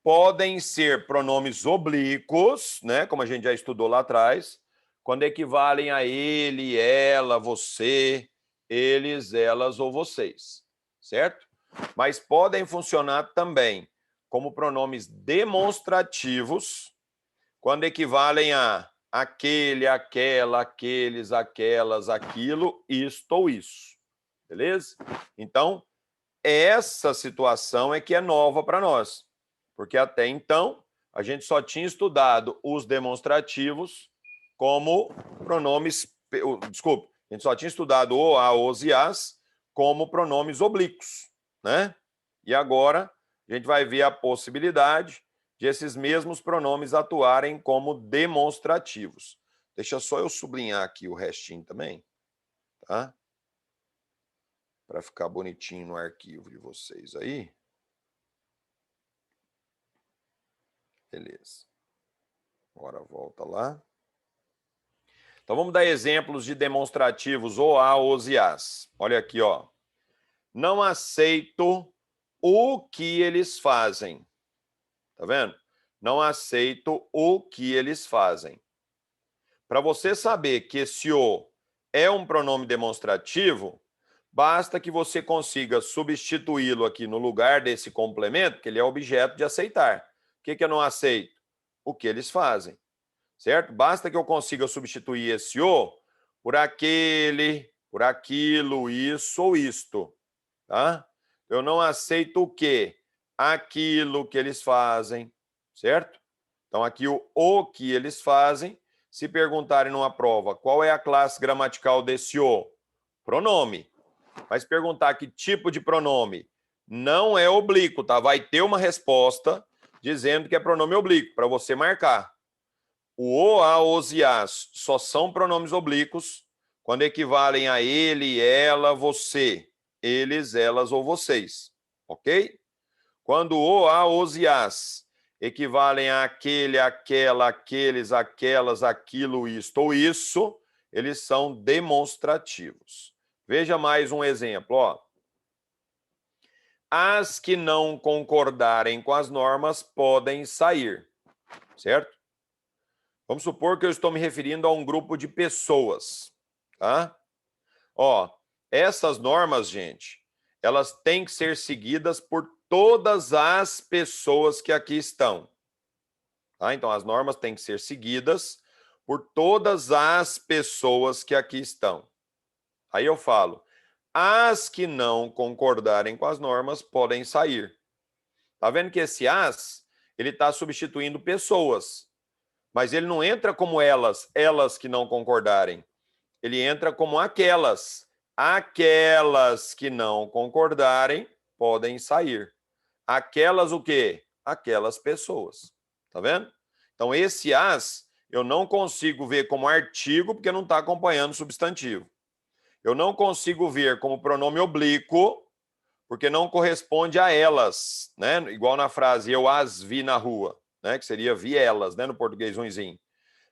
podem ser pronomes oblíquos, né, como a gente já estudou lá atrás, quando equivalem a ele, ela, você, eles, elas ou vocês, certo? Mas podem funcionar também como pronomes demonstrativos, quando equivalem a aquele, aquela, aqueles, aquelas, aquilo, isto ou isso. Beleza? Então, essa situação é que é nova para nós, porque até então a gente só tinha estudado os demonstrativos como pronomes, desculpe, a gente só tinha estudado o, a, os e as como pronomes oblíquos, né? E agora a gente vai ver a possibilidade de esses mesmos pronomes atuarem como demonstrativos. Deixa só eu sublinhar aqui o restinho também, tá? Para ficar bonitinho no arquivo de vocês aí. Beleza. Agora volta lá. Então vamos dar exemplos de demonstrativos o, a, os e as. Olha aqui, ó. Não aceito o que eles fazem. Tá vendo? Não aceito o que eles fazem. Para você saber que esse o é um pronome demonstrativo, basta que você consiga substituí-lo aqui no lugar desse complemento, que ele é objeto de aceitar. O que eu não aceito? O que eles fazem. Certo? Basta que eu consiga substituir esse o por aquele, por aquilo, isso ou isto. Tá? Eu não aceito o quê? Aquilo que eles fazem. Certo? Então, aqui o que eles fazem. Se perguntarem numa prova qual é a classe gramatical desse o, pronome. Mas perguntar que tipo de pronome, não é oblíquo, tá? Vai ter uma resposta dizendo que é pronome oblíquo, para você marcar. O, a, os e as só são pronomes oblíquos quando equivalem a ele, ela, você, eles, elas ou vocês, ok? Quando o, a, os e as equivalem a aquele, aquela, aqueles, aquelas, aquilo, isto ou isso, eles são demonstrativos. Veja mais um exemplo, ó. As que não concordarem com as normas podem sair, certo? Vamos supor que eu estou me referindo a um grupo de pessoas, tá? Ó, essas normas, gente, elas têm que ser seguidas por todas as pessoas que aqui estão. Tá? Então, as normas têm que ser seguidas por todas as pessoas que aqui estão. Aí eu falo, as que não concordarem com as normas podem sair. Tá vendo que esse as, ele está substituindo pessoas, mas ele não entra como elas que não concordarem. Ele entra como aquelas que não concordarem podem sair. Aquelas o quê? Aquelas pessoas. Tá vendo? Então, esse as eu não consigo ver como artigo porque não está acompanhando o substantivo. Eu não consigo ver como pronome oblíquo porque não corresponde a elas, né? Igual na frase eu as vi na rua, né? Que seria vi elas, né? No português ruinzinho.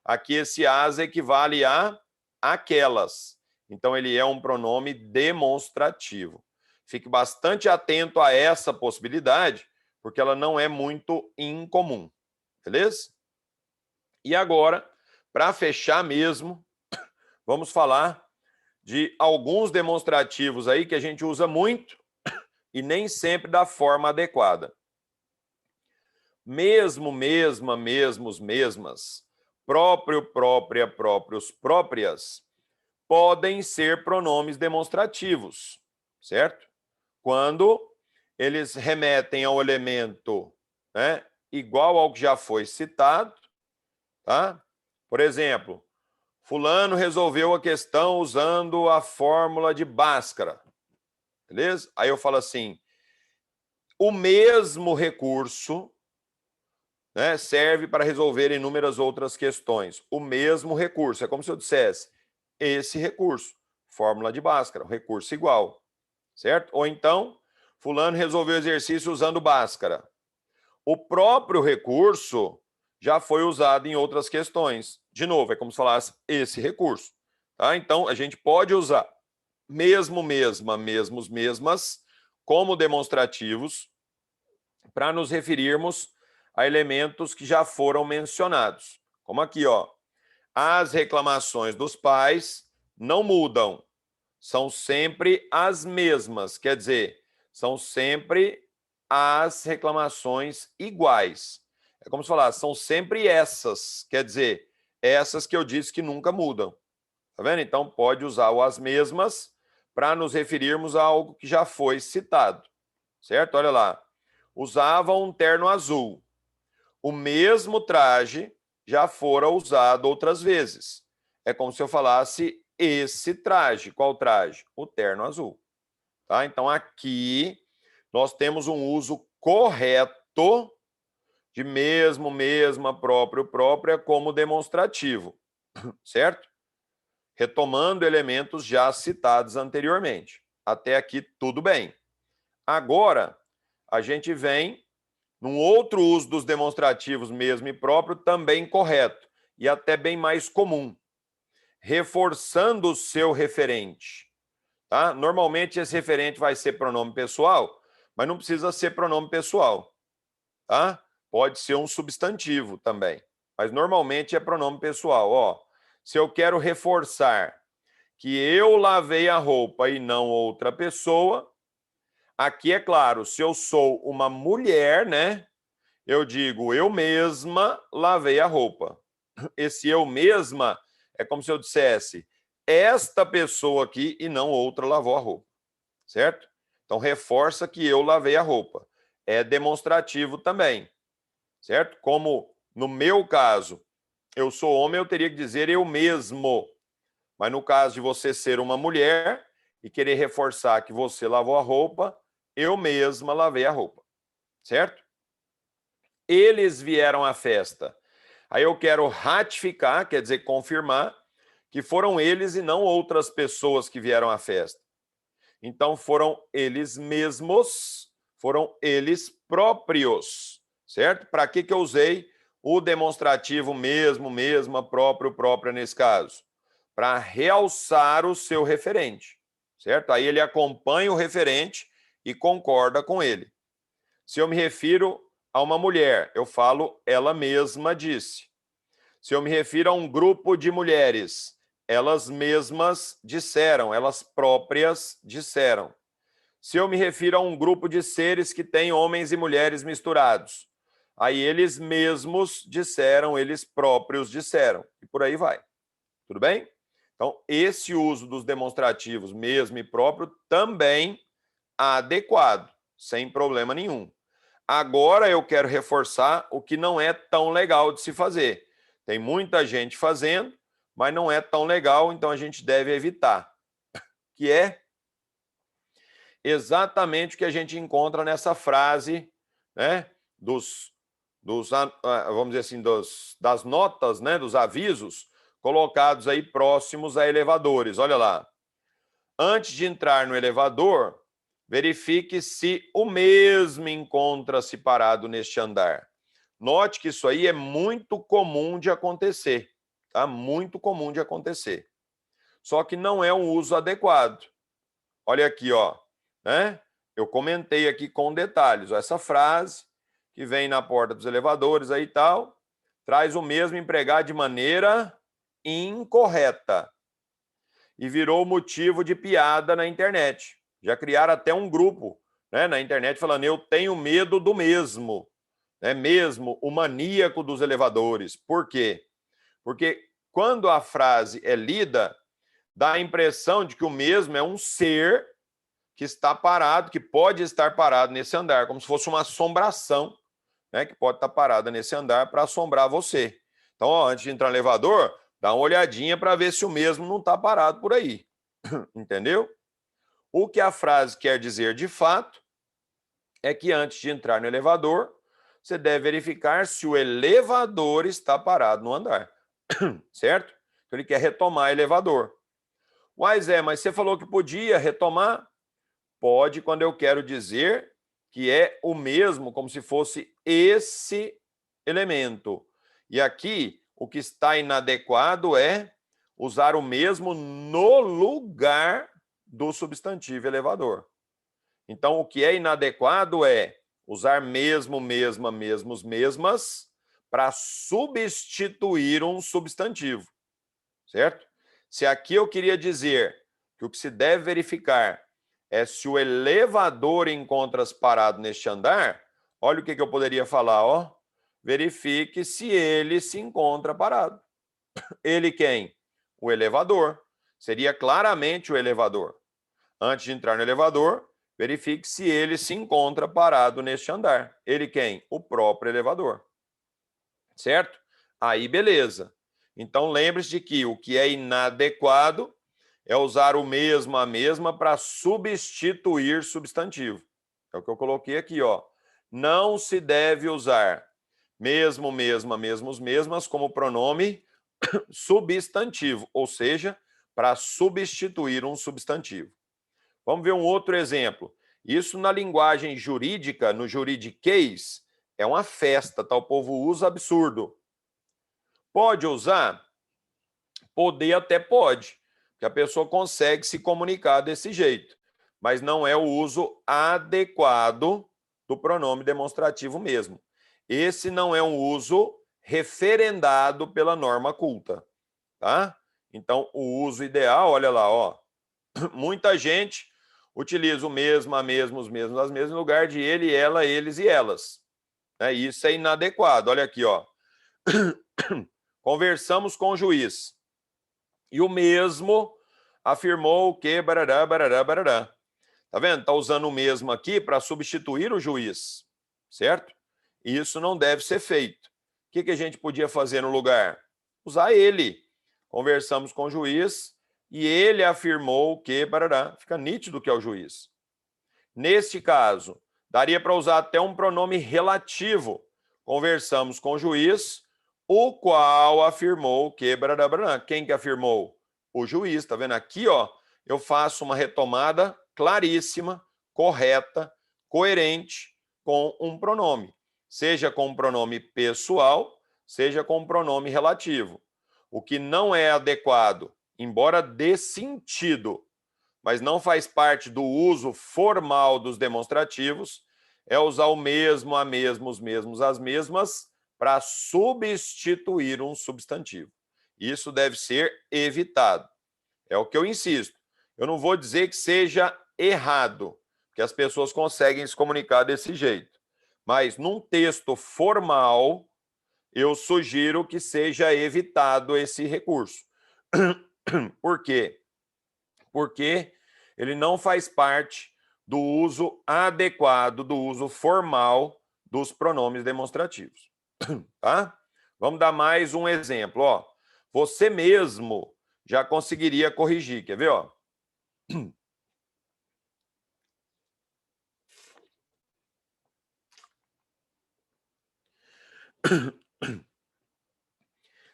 Aqui esse as equivale a aquelas. Então, ele é um pronome demonstrativo. Fique bastante atento a essa possibilidade, porque ela não é muito incomum. Beleza? E agora, para fechar mesmo, vamos falar de alguns demonstrativos aí que a gente usa muito e nem sempre da forma adequada. Mesmo, mesma, mesmos, mesmas, próprio, própria, próprios, próprias, podem ser pronomes demonstrativos, certo? Quando eles remetem ao elemento, né, igual ao que já foi citado, tá? Por exemplo, fulano resolveu a questão usando a fórmula de Bhaskara, beleza? Aí eu falo assim, o mesmo recurso, né, serve para resolver inúmeras outras questões. O mesmo recurso, é como se eu dissesse, esse recurso, fórmula de Bhaskara, recurso igual, certo? Ou então, fulano resolveu o exercício usando Bhaskara. O próprio recurso já foi usado em outras questões. De novo, é como se falasse esse recurso. Tá? Então, a gente pode usar mesmo, mesma, mesmos, mesmas como demonstrativos para nos referirmos a elementos que já foram mencionados. Como aqui, ó. As reclamações dos pais não mudam. São sempre as mesmas. Quer dizer, são sempre as reclamações iguais. É como se falasse, são sempre essas. Quer dizer, essas que eu disse que nunca mudam. Tá vendo? Então, pode usar o as mesmas para nos referirmos a algo que já foi citado. Certo? Olha lá. Usava um terno azul. O mesmo traje já fora usado outras vezes. É como se eu falasse esse traje. Qual traje? O terno azul. Tá? Então, aqui nós temos um uso correto de mesmo, mesma, próprio, própria como demonstrativo, certo? Retomando elementos já citados anteriormente. Até aqui, tudo bem. Agora, a gente vem num outro uso dos demonstrativos mesmo e próprio, também correto, e até bem mais comum, reforçando o seu referente. Tá? Normalmente, esse referente vai ser pronome pessoal, mas não precisa ser pronome pessoal. Tá? Pode ser um substantivo também, mas normalmente é pronome pessoal. Ó, se eu quero reforçar que eu lavei a roupa e não outra pessoa, aqui é claro, se eu sou uma mulher, né? Eu digo, eu mesma lavei a roupa. Esse eu mesma é como se eu dissesse, esta pessoa aqui e não outra lavou a roupa, certo? Então, reforça que eu lavei a roupa. É demonstrativo também, certo? Como no meu caso, eu sou homem, eu teria que dizer eu mesmo. Mas no caso de você ser uma mulher e querer reforçar que você lavou a roupa, eu mesma lavei a roupa, certo? Eles vieram à festa. Aí eu quero ratificar, quer dizer, confirmar, que foram eles e não outras pessoas que vieram à festa. Então foram eles mesmos, foram eles próprios, certo? Para que eu usei o demonstrativo mesmo, mesma, próprio, própria nesse caso? Para realçar o seu referente, certo? Aí ele acompanha o referente e concorda com ele. Se eu me refiro a uma mulher, eu falo ela mesma disse. Se eu me refiro a um grupo de mulheres, elas mesmas disseram, elas próprias disseram. Se eu me refiro a um grupo de seres que tem homens e mulheres misturados, aí eles mesmos disseram, eles próprios disseram, e por aí vai. Tudo bem? Então, esse uso dos demonstrativos mesmo e próprio também adequado, sem problema nenhum. Agora eu quero reforçar o que não é tão legal de se fazer. Tem muita gente fazendo, mas não é tão legal, então a gente deve evitar. Que é exatamente o que a gente encontra nessa frase, né, vamos dizer assim, das notas, né, dos avisos colocados aí próximos a elevadores. Olha lá. Antes de entrar no elevador, verifique se o mesmo encontra-se parado neste andar. Note que isso aí é muito comum de acontecer, tá? Muito comum de acontecer. Só que não é um uso adequado. Olha aqui, ó, né? Eu comentei aqui com detalhes. Ó, essa frase que vem na porta dos elevadores aí e tal, traz o mesmo empregado de maneira incorreta e virou motivo de piada na internet. Já criaram até um grupo, né, na internet falando eu tenho medo do mesmo, né, mesmo o maníaco dos elevadores. Por quê? Porque quando a frase é lida, dá a impressão de que o mesmo é um ser que está parado, que pode estar parado nesse andar, como se fosse uma assombração, né, que pode estar parada nesse andar para assombrar você. Então, ó, antes de entrar no elevador, dá uma olhadinha para ver se o mesmo não está parado por aí. Entendeu? O que a frase quer dizer de fato é que antes de entrar no elevador, você deve verificar se o elevador está parado no andar. Certo? Então, ele quer retomar o elevador. Uai, Zé, mas você falou que podia retomar? Pode quando eu quero dizer que é o mesmo, como se fosse esse elemento. E aqui, o que está inadequado é usar o mesmo no lugar do substantivo elevador. Então, o que é inadequado é usar mesmo, mesma, mesmos, mesmas para substituir um substantivo, certo? Se aqui eu queria dizer que o que se deve verificar é se o elevador encontra-se parado neste andar, olha o que eu poderia falar, ó. Verifique se ele se encontra parado. Ele quem? O elevador. Seria claramente o elevador. Antes de entrar no elevador, verifique se ele se encontra parado neste andar. Ele quem? O próprio elevador. Certo? Aí, beleza. Então, lembre-se de que o que é inadequado é usar o mesmo, a mesma, para substituir substantivo. É o que eu coloquei aqui, ó. Não se deve usar mesmo, mesma, mesmos, mesmas como pronome substantivo, ou seja, para substituir um substantivo. Vamos ver um outro exemplo. Isso na linguagem jurídica, no juridiquês, é uma festa, tá? O povo usa absurdo. Pode usar? Poder até pode, que a pessoa consegue se comunicar desse jeito, mas não é o uso adequado do pronome demonstrativo mesmo. Esse não é um uso referendado pela norma culta, tá? Então, o uso ideal, olha lá, ó, muita gente utiliza o mesmo, a mesmo, os mesmos, as mesmas, no lugar de ele, ela, eles e elas. Né? Isso é inadequado. Olha aqui, ó. Conversamos com o juiz. E o mesmo afirmou que barará, barará, barará. Tá vendo? Tá usando o mesmo aqui para substituir o juiz, certo? Isso não deve ser feito. O que a gente podia fazer no lugar? Usar ele. Conversamos com o juiz e ele afirmou que barará. Fica nítido que é o juiz. Neste caso, daria para usar até um pronome relativo. Conversamos com o juiz, o qual afirmou que barará, barará. Quem que afirmou? O juiz. Tá vendo aqui, ó? Eu faço uma retomada claríssima, correta, coerente com um pronome. Seja com um pronome pessoal, seja com um pronome relativo. O que não é adequado, embora dê sentido, mas não faz parte do uso formal dos demonstrativos, é usar o mesmo, a mesmo, os mesmos, as mesmas, para substituir um substantivo. Isso deve ser evitado. É o que eu insisto. Eu não vou dizer que seja errado, que as pessoas conseguem se comunicar desse jeito. Mas num texto formal, eu sugiro que seja evitado esse recurso. Por quê? Porque ele não faz parte do uso adequado, do uso formal dos pronomes demonstrativos. Tá? Vamos dar mais um exemplo. Ó. Você mesmo já conseguiria corrigir. Quer ver? Ó?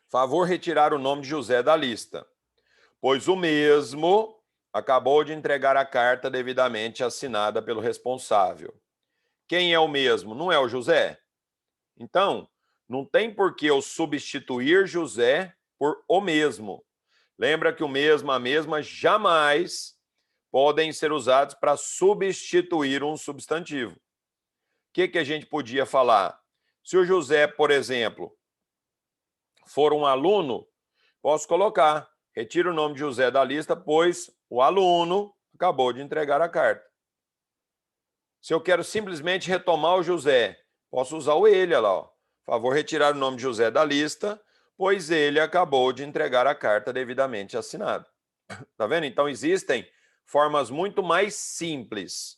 Favor retirar o nome de José da lista, pois o mesmo acabou de entregar a carta devidamente assinada pelo responsável. Quem é o mesmo? Não é o José? Então, não tem por que eu substituir José por o mesmo. Lembra que o mesmo, a mesma, jamais podem ser usados para substituir um substantivo. O que a gente podia falar? Se o José, por exemplo, for um aluno, posso colocar, retira o nome de José da lista, pois o aluno acabou de entregar a carta. Se eu quero simplesmente retomar o José, posso usar o ele, olha lá, ó. Favor retirar o nome de José da lista, pois ele acabou de entregar a carta devidamente assinada. Tá vendo? Então existem formas muito mais simples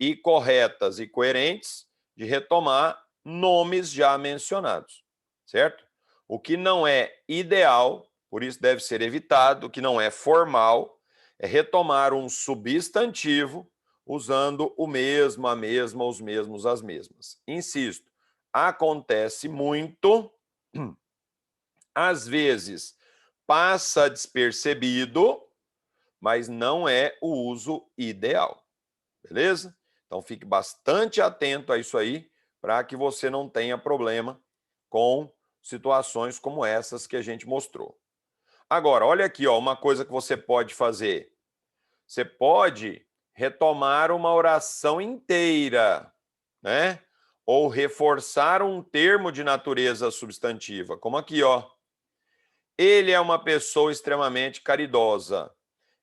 e corretas e coerentes de retomar nomes já mencionados, certo? O que não é ideal, por isso deve ser evitado, o que não é formal, é retomar um substantivo usando o mesmo, a mesma, os mesmos, as mesmas. Insisto, acontece muito, às vezes passa despercebido, mas não é o uso ideal, beleza? Então fique bastante atento a isso aí, para que você não tenha problema com situações como essas que a gente mostrou. Agora, olha aqui, ó, uma coisa que você pode fazer. Você pode retomar uma oração inteira, né? Ou reforçar um termo de natureza substantiva, como aqui, ó. Ele é uma pessoa extremamente caridosa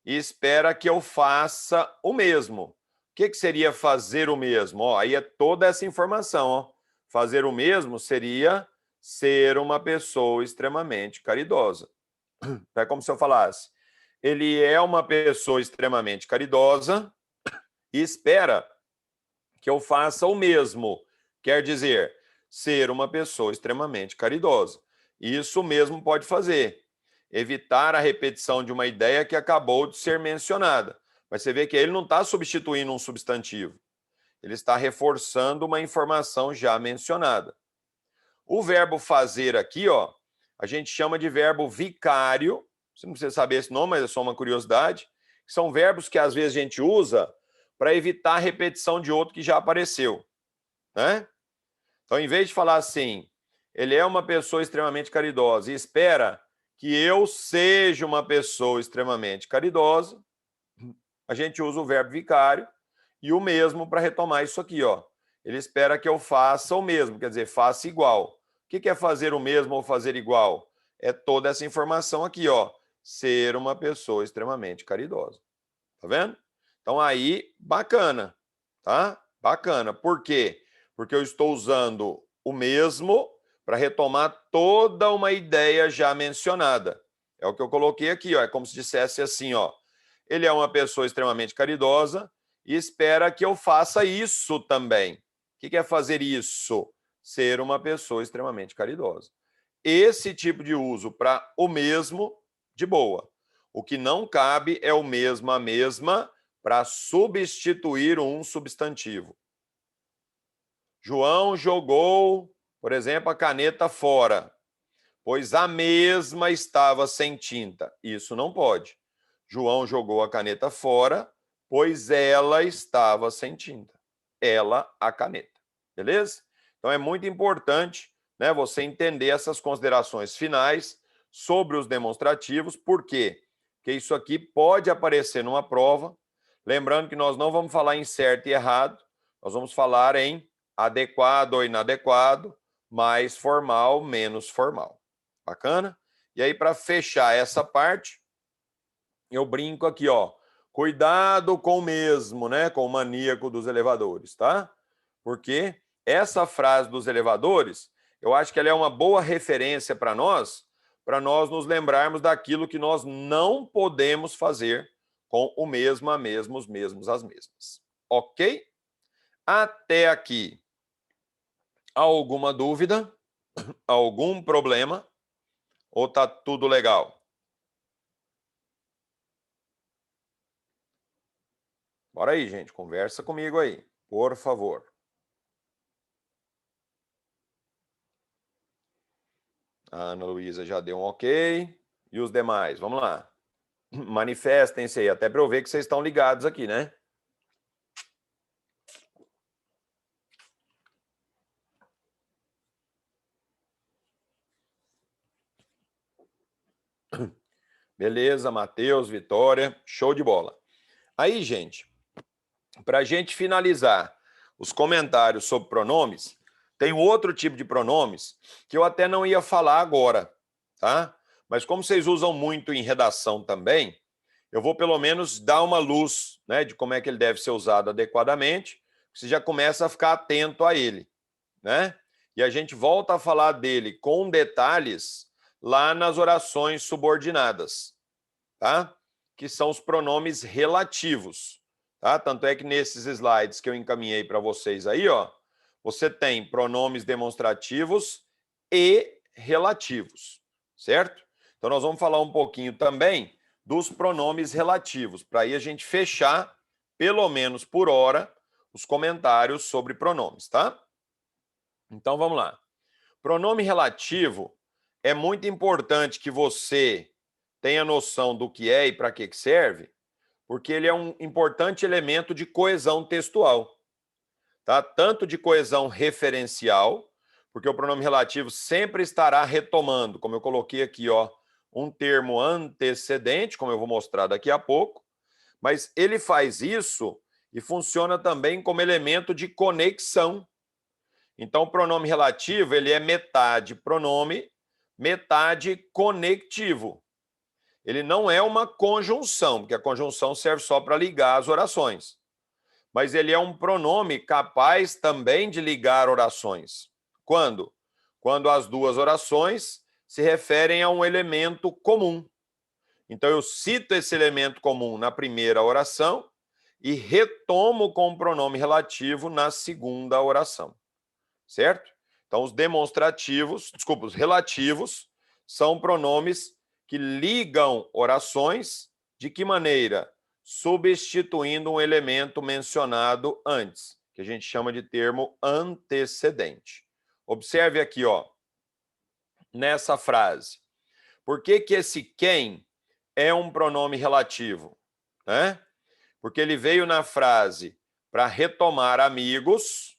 e espera que eu faça o mesmo. O que seria fazer o mesmo? Ó, aí é toda essa informação. Ó. Fazer o mesmo seria ser uma pessoa extremamente caridosa. É como se eu falasse, ele é uma pessoa extremamente caridosa e espera que eu faça o mesmo. Quer dizer, ser uma pessoa extremamente caridosa. Isso mesmo pode fazer. Evitar a repetição de uma ideia que acabou de ser mencionada. Mas você vê que ele não está substituindo um substantivo. Ele está reforçando uma informação já mencionada. O verbo fazer aqui, ó, a gente chama de verbo vicário. Você não precisa saber esse nome, mas é só uma curiosidade. São verbos que às vezes a gente usa para evitar a repetição de outro que já apareceu, né? Então, em vez de falar assim, ele é uma pessoa extremamente caridosa e espera que eu seja uma pessoa extremamente caridosa, a gente usa o verbo vicário e o mesmo para retomar isso aqui, ó. Ele espera que eu faça o mesmo, quer dizer, faça igual. O que é fazer o mesmo ou fazer igual? É toda essa informação aqui, ó. Ser uma pessoa extremamente caridosa. Tá vendo? Então aí, bacana, tá? Bacana. Por quê? Porque eu estou usando o mesmo para retomar toda uma ideia já mencionada. É o que eu coloquei aqui, ó. É como se dissesse assim, ó. Ele é uma pessoa extremamente caridosa e espera que eu faça isso também. O que é fazer isso? Ser uma pessoa extremamente caridosa. Esse tipo de uso para o mesmo, de boa. O que não cabe é o mesmo, a mesma, para substituir um substantivo. João jogou, por exemplo, a caneta fora, pois a mesma estava sem tinta. Isso não pode. João jogou a caneta fora, pois ela estava sem tinta. Ela, a caneta. Beleza? Então é muito importante, né, você entender essas considerações finais sobre os demonstrativos. Por quê? porque isso aqui pode aparecer numa prova. Lembrando que nós não vamos falar em certo e errado, nós vamos falar em adequado ou inadequado, mais formal, menos formal. Bacana? E aí, para fechar essa parte, eu brinco aqui, ó. Cuidado com o mesmo, né? Com o maníaco dos elevadores, tá? Porque essa frase dos elevadores, eu acho que ela é uma boa referência para nós nos lembrarmos daquilo que nós não podemos fazer com o mesmo, a mesmo, os mesmos, as mesmas. Ok? Até aqui. Alguma dúvida? Algum problema? Ou tá tudo legal? Bora aí, gente. Conversa comigo aí, por favor. A Ana Luísa já deu um ok. E os demais? Vamos lá. Manifestem-se aí, até para eu ver que vocês estão ligados aqui, né? Beleza, Matheus, Vitória, show de bola. Aí, gente, para a gente finalizar os comentários sobre pronomes, tem outro tipo de pronomes que eu até não ia falar agora, tá? Mas como vocês usam muito em redação também, eu vou pelo menos dar uma luz, né, de como é que ele deve ser usado adequadamente, você já começa a ficar atento a ele, né? E a gente volta a falar dele com detalhes lá nas orações subordinadas, tá? Que são os pronomes relativos, tá? Tanto é que nesses slides que eu encaminhei para vocês aí, ó, você tem pronomes demonstrativos e relativos, certo? Então nós vamos falar um pouquinho também dos pronomes relativos, para aí a gente fechar, pelo menos por hora, os comentários sobre pronomes, tá? Então vamos lá. Pronome relativo é muito importante que você tenha noção do que é e para que serve, porque ele é um importante elemento de coesão textual, tá? Tanto de coesão referencial, porque o pronome relativo sempre estará retomando, como eu coloquei aqui, ó, um termo antecedente, como eu vou mostrar daqui a pouco, mas ele faz isso e funciona também como elemento de conexão. Então, o pronome relativo, ele é metade pronome, metade conectivo. Ele não é uma conjunção, porque a conjunção serve só para ligar as orações. Mas ele é um pronome capaz também de ligar orações. Quando? Quando as duas orações se referem a um elemento comum. Então, eu cito esse elemento comum na primeira oração e retomo com o pronome relativo na segunda oração. Certo? Então, os demonstrativos, desculpa, os relativos são pronomes que ligam orações. De que maneira? Substituindo um elemento mencionado antes, que a gente chama de termo antecedente. Observe aqui, ó, nessa frase. Por que que esse quem é um pronome relativo? Né? Porque ele veio na frase para retomar amigos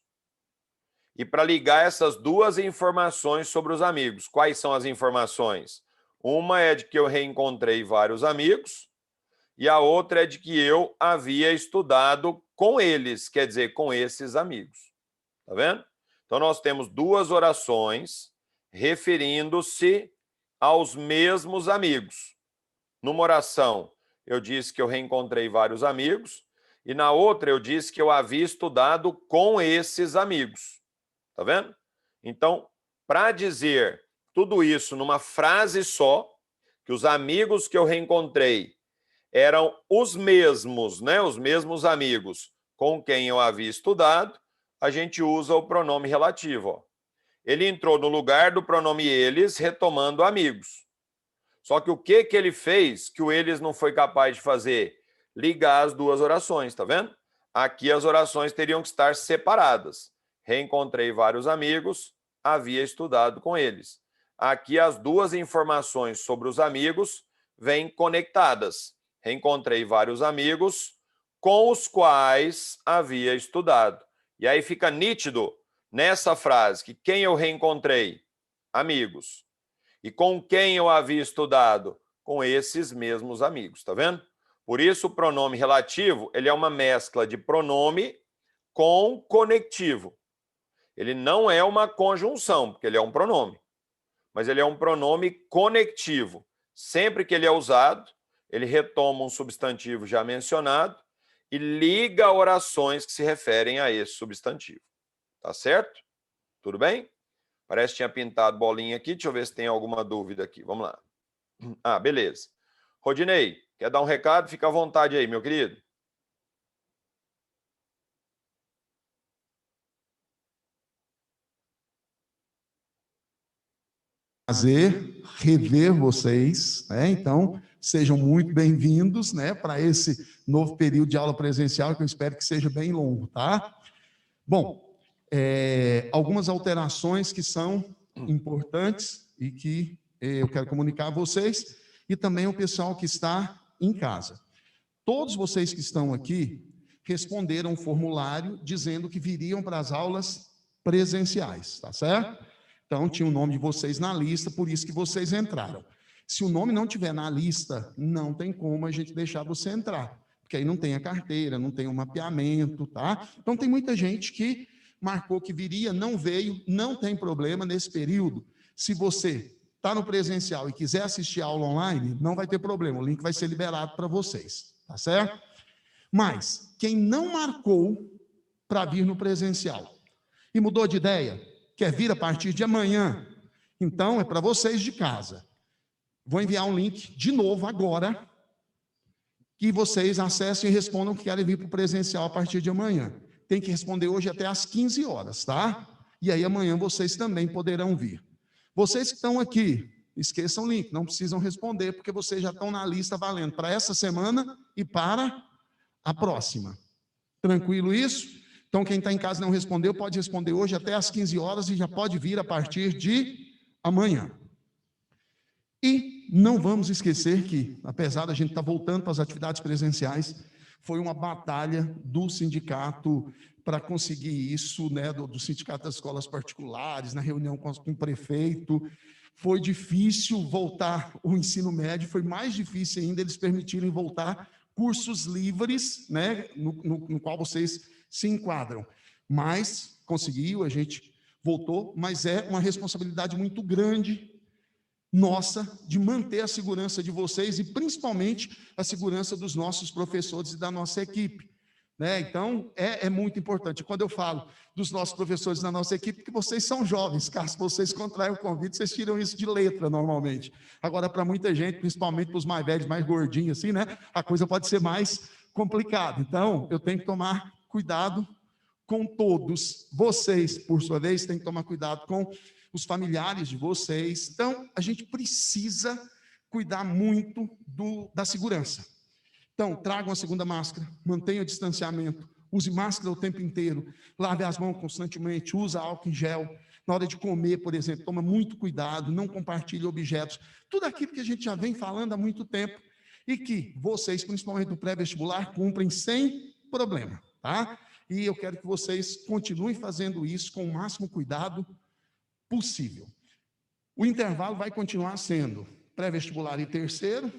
e para ligar essas duas informações sobre os amigos. Quais são as informações? Uma é de que eu reencontrei vários amigos e a outra é de que eu havia estudado com eles, quer dizer, com esses amigos. Tá vendo? Então, nós temos duas orações referindo-se aos mesmos amigos. Numa oração, eu disse que eu reencontrei vários amigos e na outra eu disse que eu havia estudado com esses amigos. Tá vendo? Então, para dizer tudo isso numa frase só, que os amigos que eu reencontrei eram os mesmos, né? Os mesmos amigos com quem eu havia estudado, a gente usa o pronome relativo. Ó. Ele entrou no lugar do pronome eles, retomando amigos. Só que o que ele fez que o eles não foi capaz de fazer? Ligar as duas orações, tá vendo? Aqui as orações teriam que estar separadas. Reencontrei vários amigos, havia estudado com eles. Aqui as duas informações sobre os amigos vêm conectadas. Reencontrei vários amigos com os quais havia estudado. E aí fica nítido nessa frase que quem eu reencontrei? Amigos. E com quem eu havia estudado? com esses mesmos amigos, tá vendo? Por isso, o pronome relativo, ele é uma mescla de pronome com conectivo. Ele não é uma conjunção, porque ele é um pronome, mas ele é um pronome conectivo. Sempre que ele é usado, ele retoma um substantivo já mencionado e liga orações que se referem a esse substantivo. Tá certo? Tudo bem? Parece que tinha pintado bolinha aqui. Deixa eu ver se tem alguma dúvida aqui. Vamos lá. Ah, beleza. Rodinei, quer dar um recado? Fica à vontade aí, meu querido. Prazer rever vocês, né? Então, sejam muito bem-vindos, né, para esse novo período de aula presencial, que eu espero que seja bem longo, tá? Bom, algumas alterações que são importantes e que eu quero comunicar a vocês e também o pessoal que está em casa. Todos vocês que estão aqui responderam um formulário dizendo que viriam para as aulas presenciais, tá certo? Então, tinha o nome de vocês na lista, por isso que vocês entraram. Se o nome não tiver na lista, não tem como a gente deixar você entrar, porque aí não tem a carteira, não tem o mapeamento, tá? Então, tem muita gente que marcou que viria, não veio, não tem problema nesse período. Se você está no presencial e quiser assistir a aula online, não vai ter problema, o link vai ser liberado para vocês, tá certo? Mas, quem não marcou para vir no presencial e mudou de ideia, quer vir a partir de amanhã, então é para vocês de casa. Vou enviar um link de novo agora, que vocês acessem e respondam que querem vir para o presencial a partir de amanhã. Tem que responder hoje até às 15 horas, tá? E aí amanhã vocês também poderão vir. Vocês que estão aqui, esqueçam o link, não precisam responder, porque vocês já estão na lista valendo para essa semana e para a próxima. Tranquilo isso? Então, quem está em casa e não respondeu, pode responder hoje até às 15 horas e já pode vir a partir de amanhã. E não vamos esquecer que, apesar da gente estar voltando para as atividades presenciais, foi uma batalha do sindicato para conseguir isso, né, do Sindicato das Escolas Particulares, na reunião com o prefeito. Foi difícil voltar o ensino médio, foi mais difícil ainda eles permitirem voltar cursos livres, né, no qual vocês se enquadram, mas conseguiu, a gente voltou, mas é uma responsabilidade muito grande nossa de manter a segurança de vocês e principalmente a segurança dos nossos professores e da nossa equipe, né? Então, é muito importante. Quando eu falo dos nossos professores da nossa equipe, que vocês são jovens, caso vocês contraem o convite, vocês tiram isso de letra normalmente. Agora, para muita gente, principalmente para os mais velhos, mais gordinhos, assim, né? A coisa pode ser mais complicada. Então, eu tenho que tomar cuidado com todos. Vocês, por sua vez, têm que tomar cuidado com os familiares de vocês. Então, a gente precisa cuidar muito da segurança. Então, tragam a segunda máscara, mantenham o distanciamento, use máscara o tempo inteiro, lave as mãos constantemente, use álcool em gel. Na hora de comer, por exemplo, toma muito cuidado, não compartilhe objetos. Tudo aquilo que a gente já vem falando há muito tempo e que vocês, principalmente do pré-vestibular, cumprem sem problema, tá? E eu quero que vocês continuem fazendo isso com o máximo cuidado possível. O intervalo vai continuar sendo pré-vestibular e terceiro,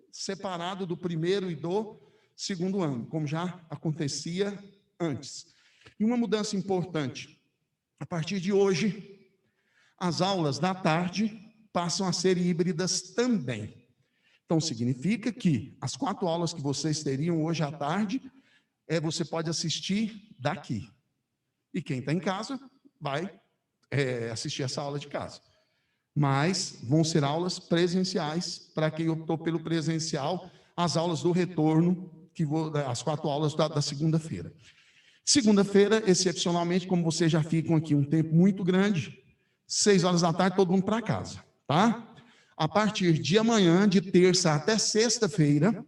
separado do primeiro e do segundo ano, como já acontecia antes. E uma mudança importante, a partir de hoje, as aulas da tarde passam a ser híbridas também. Então, significa que as 4 aulas que vocês teriam hoje à tarde, você pode assistir daqui. E quem está em casa vai assistir essa aula de casa. Mas vão ser aulas presenciais, para quem optou pelo presencial, as aulas do retorno, as 4 aulas da segunda-feira. Segunda-feira, excepcionalmente, como vocês já ficam aqui um tempo muito grande, 6 horas da tarde, todo mundo para casa, tá? A partir de amanhã, de terça até sexta-feira,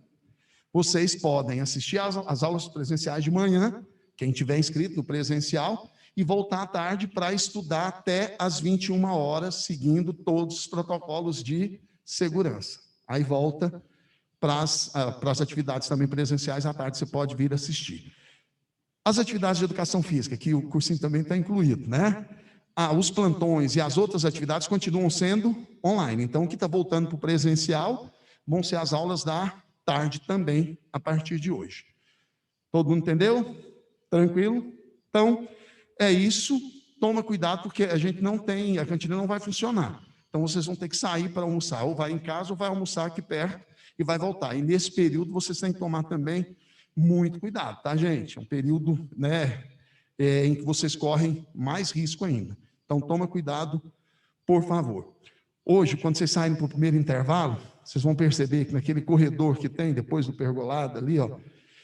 vocês podem assistir às aulas presenciais de manhã, quem tiver inscrito no presencial, e voltar à tarde para estudar até às 21 horas, seguindo todos os protocolos de segurança. Aí volta para as atividades também presenciais, à tarde você pode vir assistir. As atividades de educação física, que o cursinho também está incluído, né? Os plantões e as outras atividades continuam sendo online. Então, o que está voltando para o presencial vão ser as aulas da tarde também, a partir de hoje. Todo mundo entendeu? Tranquilo? Então, é isso. Toma cuidado, porque a gente não tem, a cantina não vai funcionar. Então, vocês vão ter que sair para almoçar. Ou vai em casa, ou vai almoçar aqui perto e vai voltar. E nesse período, vocês têm que tomar também muito cuidado, tá, gente? É um período, né, em que vocês correm mais risco ainda. Então, toma cuidado, por favor. Hoje, quando vocês saírem para o primeiro intervalo, vocês vão perceber que naquele corredor que tem, depois do pergolado ali, ó,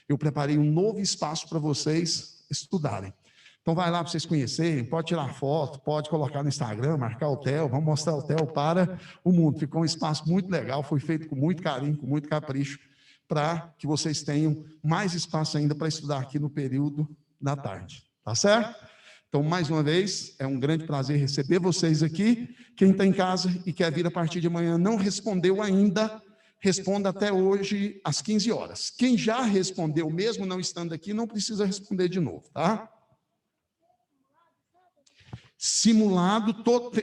eu preparei um novo espaço para vocês estudarem. Então, vai lá para vocês conhecerem, pode tirar foto, pode colocar no Instagram, marcar o hotel, vamos mostrar o hotel para o mundo. Ficou um espaço muito legal, foi feito com muito carinho, com muito capricho, para que vocês tenham mais espaço ainda para estudar aqui no período da tarde. Tá certo? Então, mais uma vez, é um grande prazer receber vocês aqui. Quem está em casa e quer vir a partir de amanhã não respondeu ainda, responda até hoje às 15 horas. Quem já respondeu, mesmo não estando aqui, não precisa responder de novo, tá? Simulado,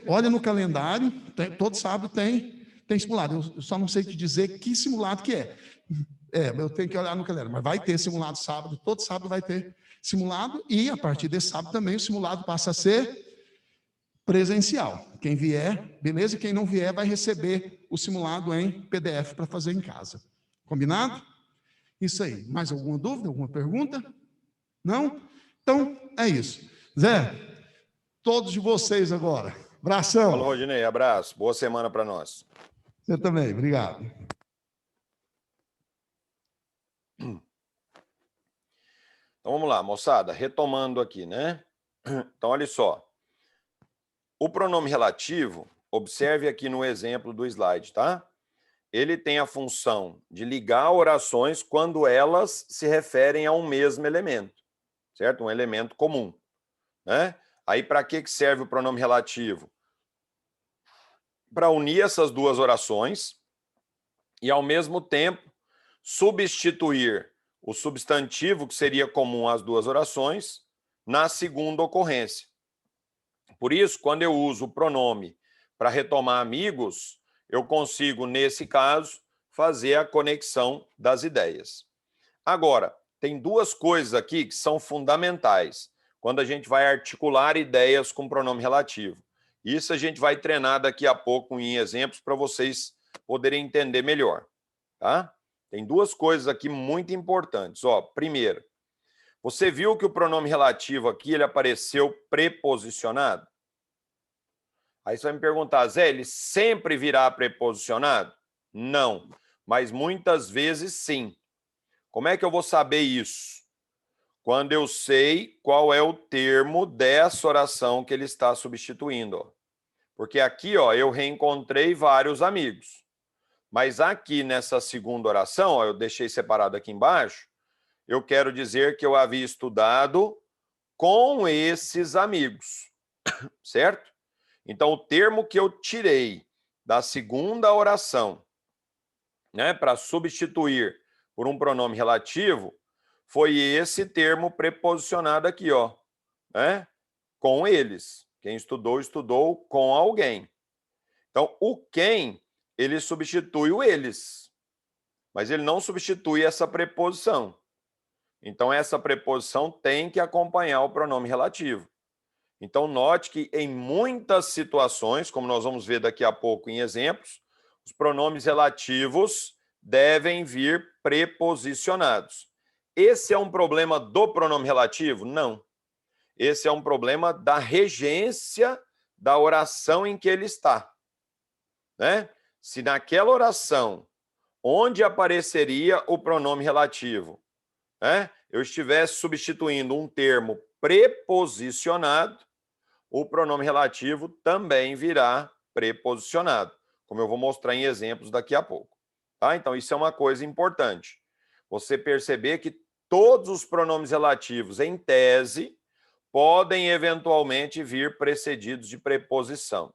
olha no calendário, todo sábado tem simulado. Eu só não sei te dizer que simulado que é. Eu tenho que olhar no calendário, mas vai ter simulado sábado, todo sábado vai ter simulado, e a partir desse sábado também o simulado passa a ser presencial. Quem vier, beleza? Quem não vier vai receber o simulado em PDF para fazer em casa. Combinado? Isso aí. Mais alguma dúvida, alguma pergunta? Não? Então, é isso. Zé, todos de vocês agora. Abração. Falou, Rodinei. Abraço. Boa semana para nós. Você também. Obrigado. Então, vamos lá, moçada. Retomando aqui, né? Então, olha só. O pronome relativo, observe aqui no exemplo do slide, tá? Ele tem a função de ligar orações quando elas se referem a um mesmo elemento, certo? Um elemento comum, né? Aí, para que serve o pronome relativo? Para unir essas duas orações e, ao mesmo tempo, substituir o substantivo que seria comum às duas orações na segunda ocorrência. Por isso, quando eu uso o pronome para retomar amigos, eu consigo, nesse caso, fazer a conexão das ideias. Agora, tem duas coisas aqui que são fundamentais quando a gente vai articular ideias com pronome relativo. Isso a gente vai treinar daqui a pouco em exemplos para vocês poderem entender melhor, tá? Tem duas coisas aqui muito importantes. Ó, primeiro, você viu que o pronome relativo aqui ele apareceu preposicionado? Aí você vai me perguntar, Zé, ele sempre virá preposicionado? Não, mas muitas vezes sim. Como é que eu vou saber isso? Quando eu sei qual é o termo dessa oração que ele está substituindo. Ó. Porque aqui ó, eu reencontrei vários amigos. Mas aqui nessa segunda oração, ó, eu deixei separado aqui embaixo, eu quero dizer que eu havia estudado com esses amigos, certo? Então, o termo que eu tirei da segunda oração, né, para substituir por um pronome relativo, foi esse termo preposicionado aqui, ó, né? Com eles. Quem estudou, estudou com alguém. Então, o quem, ele substitui o eles, mas ele não substitui essa preposição. Então, essa preposição tem que acompanhar o pronome relativo. Então, note que em muitas situações, como nós vamos ver daqui a pouco em exemplos, os pronomes relativos devem vir preposicionados. Esse é um problema do pronome relativo? Não. Esse é um problema da regência da oração em que ele está. Né? Se naquela oração, onde apareceria o pronome relativo, né, eu estivesse substituindo um termo preposicionado, o pronome relativo também virá preposicionado, como eu vou mostrar em exemplos daqui a pouco. Tá? Então, isso é uma coisa importante. Você perceber que todos os pronomes relativos, em tese, podem eventualmente vir precedidos de preposição.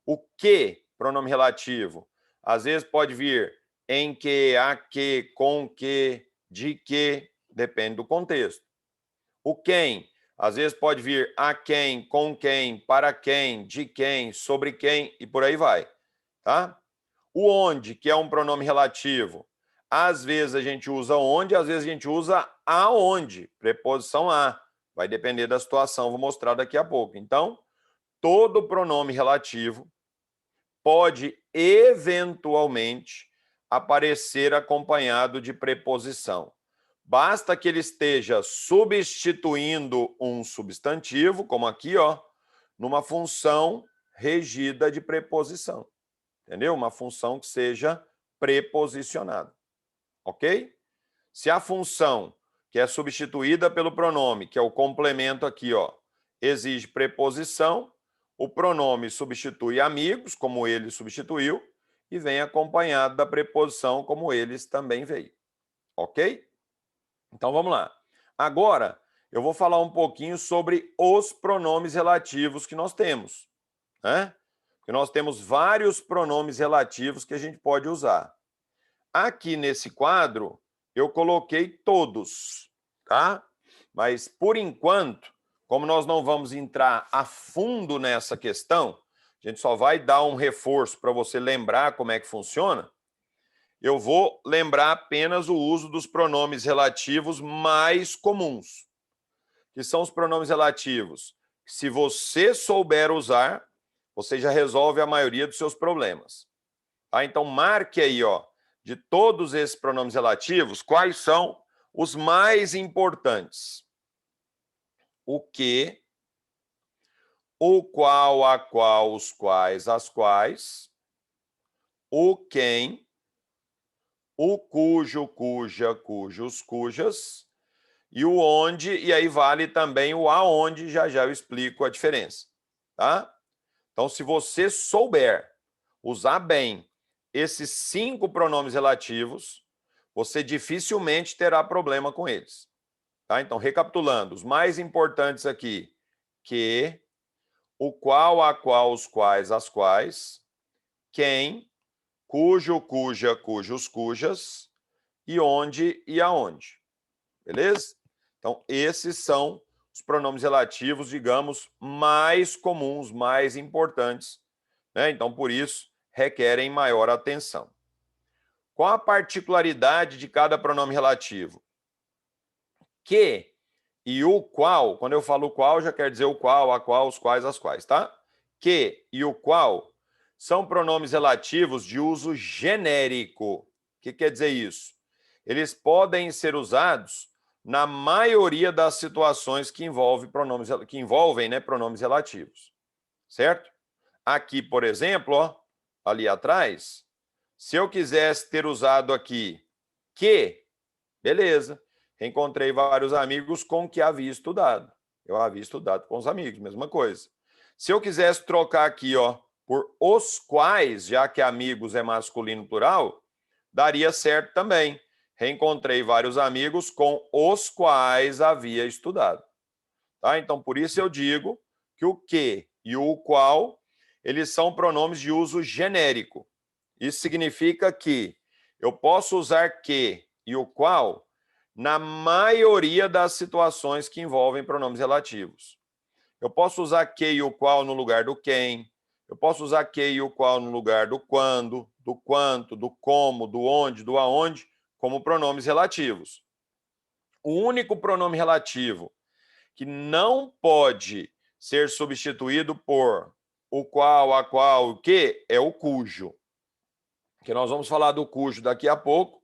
O que, pronome relativo, às vezes pode vir em que, a que, com que, de que, depende do contexto. O quem, às vezes pode vir a quem, com quem, para quem, de quem, sobre quem e por aí vai. Tá? O onde, que é um pronome relativo, às vezes a gente usa onde, às vezes a gente usa aonde, preposição a. Vai depender da situação, vou mostrar daqui a pouco. Então, todo pronome relativo pode eventualmente aparecer acompanhado de preposição. Basta que ele esteja substituindo um substantivo, como aqui, ó, numa função regida de preposição. Entendeu? Uma função que seja preposicionada. Ok? Se a função que é substituída pelo pronome, que é o complemento aqui, ó, exige preposição, o pronome substitui amigos, como ele substituiu, e vem acompanhado da preposição, como eles também veio. Ok? Então vamos lá. Agora eu vou falar um pouquinho sobre os pronomes relativos que nós temos, né? Porque nós temos vários pronomes relativos que a gente pode usar. Aqui nesse quadro eu coloquei todos, tá? Mas por enquanto, como nós não vamos entrar a fundo nessa questão, a gente só vai dar um reforço para você lembrar como é que funciona. Eu vou lembrar apenas o uso dos pronomes relativos mais comuns, que são os pronomes relativos. Se você souber usar, você já resolve a maioria dos seus problemas. Tá? Então, marque aí, ó, de todos esses pronomes relativos, quais são os mais importantes. O que, o qual, a qual, os quais, as quais, o quem, o cujo, cuja, cujos, cujas, e o onde, e aí vale também o aonde, já já eu explico a diferença, tá? Então, se você souber usar bem esses 5 pronomes relativos, você dificilmente terá problema com eles, tá? Então, recapitulando, os mais importantes aqui, que, o qual, a qual, os quais, as quais, quem, cujo, cuja, cujos, cujas, e onde e aonde. Beleza? Então, esses são os pronomes relativos, digamos, mais comuns, mais importantes, né? Então, por isso, requerem maior atenção. Qual a particularidade de cada pronome relativo? Que e o qual, quando eu falo qual, já quer dizer o qual, a qual, os quais, as quais, tá? Que e o qual são pronomes relativos de uso genérico. O que quer dizer isso? Eles podem ser usados na maioria das situações que envolvem pronomes relativos, certo? Aqui, por exemplo, ó, ali atrás, se eu quisesse ter usado aqui que, beleza, encontrei vários amigos com que havia estudado. Eu havia estudado com os amigos, mesma coisa. Se eu quisesse trocar aqui, ó, por os quais, já que amigos é masculino plural, daria certo também. Reencontrei vários amigos com os quais havia estudado. Tá? Então, por isso eu digo que o que e o qual, eles são pronomes de uso genérico. Isso significa que eu posso usar que e o qual na maioria das situações que envolvem pronomes relativos. Eu posso usar que e o qual no lugar do quem, eu posso usar que e o qual no lugar do quando, do quanto, do como, do onde, do aonde, como pronomes relativos. O único pronome relativo que não pode ser substituído por o qual, a qual, o que, é o cujo. Que nós vamos falar do cujo daqui a pouco.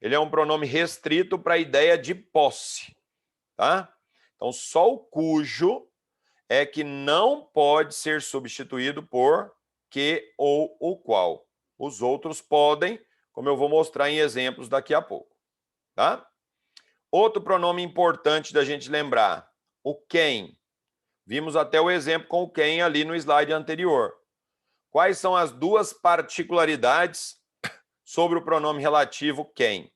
Ele é um pronome restrito para a ideia de posse, tá? Então, só o cujo é que não pode ser substituído por que ou o qual. Os outros podem, como eu vou mostrar em exemplos daqui a pouco, tá? Outro pronome importante da gente lembrar, o quem. Vimos até o exemplo com o quem ali no slide anterior. Quais são as duas particularidades sobre o pronome relativo quem?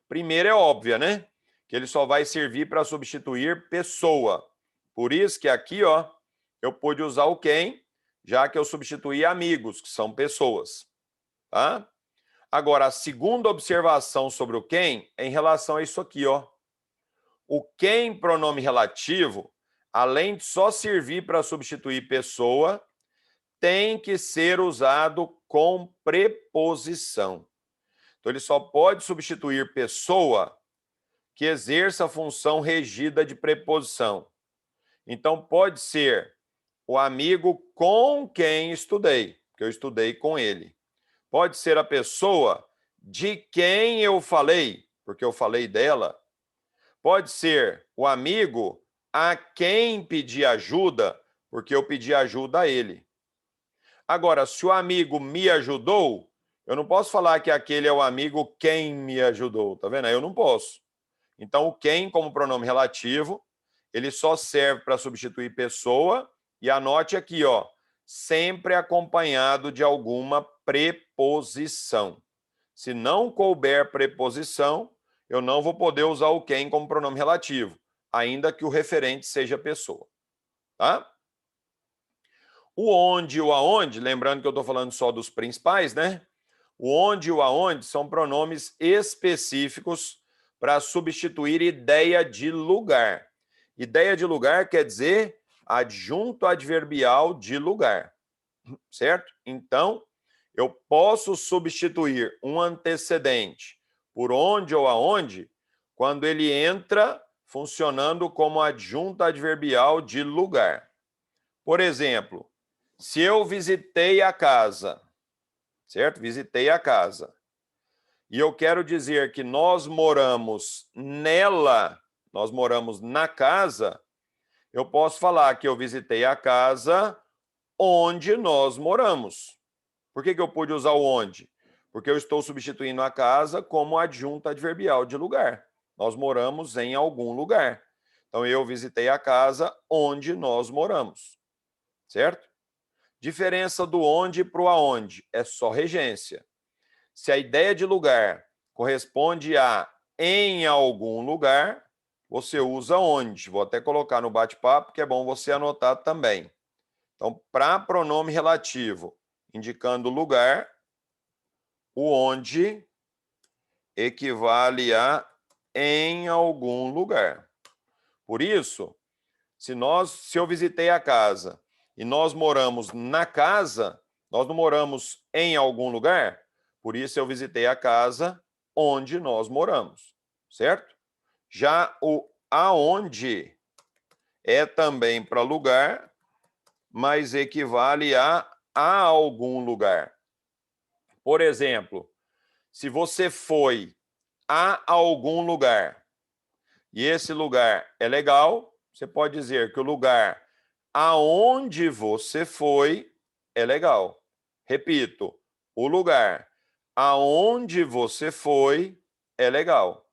Primeiro é óbvia, né? Que ele só vai servir para substituir pessoa. Por isso que aqui, ó, eu pude usar o quem, já que eu substituí amigos, que são pessoas, tá? Agora, a segunda observação sobre o quem é em relação a isso aqui, ó. O quem pronome relativo, além de só servir para substituir pessoa, tem que ser usado com preposição. Então, ele só pode substituir pessoa que exerça a função regida de preposição. Então, pode ser o amigo com quem estudei, que eu estudei com ele. Pode ser a pessoa de quem eu falei, porque eu falei dela. Pode ser o amigo a quem pedi ajuda, porque eu pedi ajuda a ele. Agora, se o amigo me ajudou, eu não posso falar que aquele é o amigo quem me ajudou, tá vendo? Aí eu não posso. Então, o quem, como pronome relativo, ele só serve para substituir pessoa, e anote aqui, ó, sempre acompanhado de alguma preposição. Se não couber preposição, eu não vou poder usar o quem como pronome relativo, ainda que o referente seja pessoa, tá? O onde e o aonde, lembrando que eu estou falando só dos principais, né? O onde e o aonde são pronomes específicos para substituir ideia de lugar. Ideia de lugar quer dizer adjunto adverbial de lugar, certo? Então, eu posso substituir um antecedente por onde ou aonde quando ele entra funcionando como adjunto adverbial de lugar. Por exemplo, se eu visitei a casa, certo? Visitei a casa. E eu quero dizer que nós moramos nela, nós moramos na casa, eu posso falar que eu visitei a casa onde nós moramos. Por que eu pude usar o onde? Porque eu estou substituindo a casa como adjunto adverbial de lugar. Nós moramos em algum lugar. Então, eu visitei a casa onde nós moramos. Certo? Diferença do onde para o aonde é só regência. Se a ideia de lugar corresponde a em algum lugar, você usa onde. Vou até colocar no bate-papo, que é bom você anotar também. Então, para pronome relativo, indicando lugar, o onde equivale a em algum lugar. Por isso, se eu visitei a casa e nós moramos na casa, nós não moramos em algum lugar, por isso eu visitei a casa onde nós moramos, certo? Já o aonde é também para lugar, mas equivale a algum lugar. Por exemplo, se você foi a algum lugar e esse lugar é legal, você pode dizer que o lugar aonde você foi é legal. Repito, o lugar aonde você foi é legal.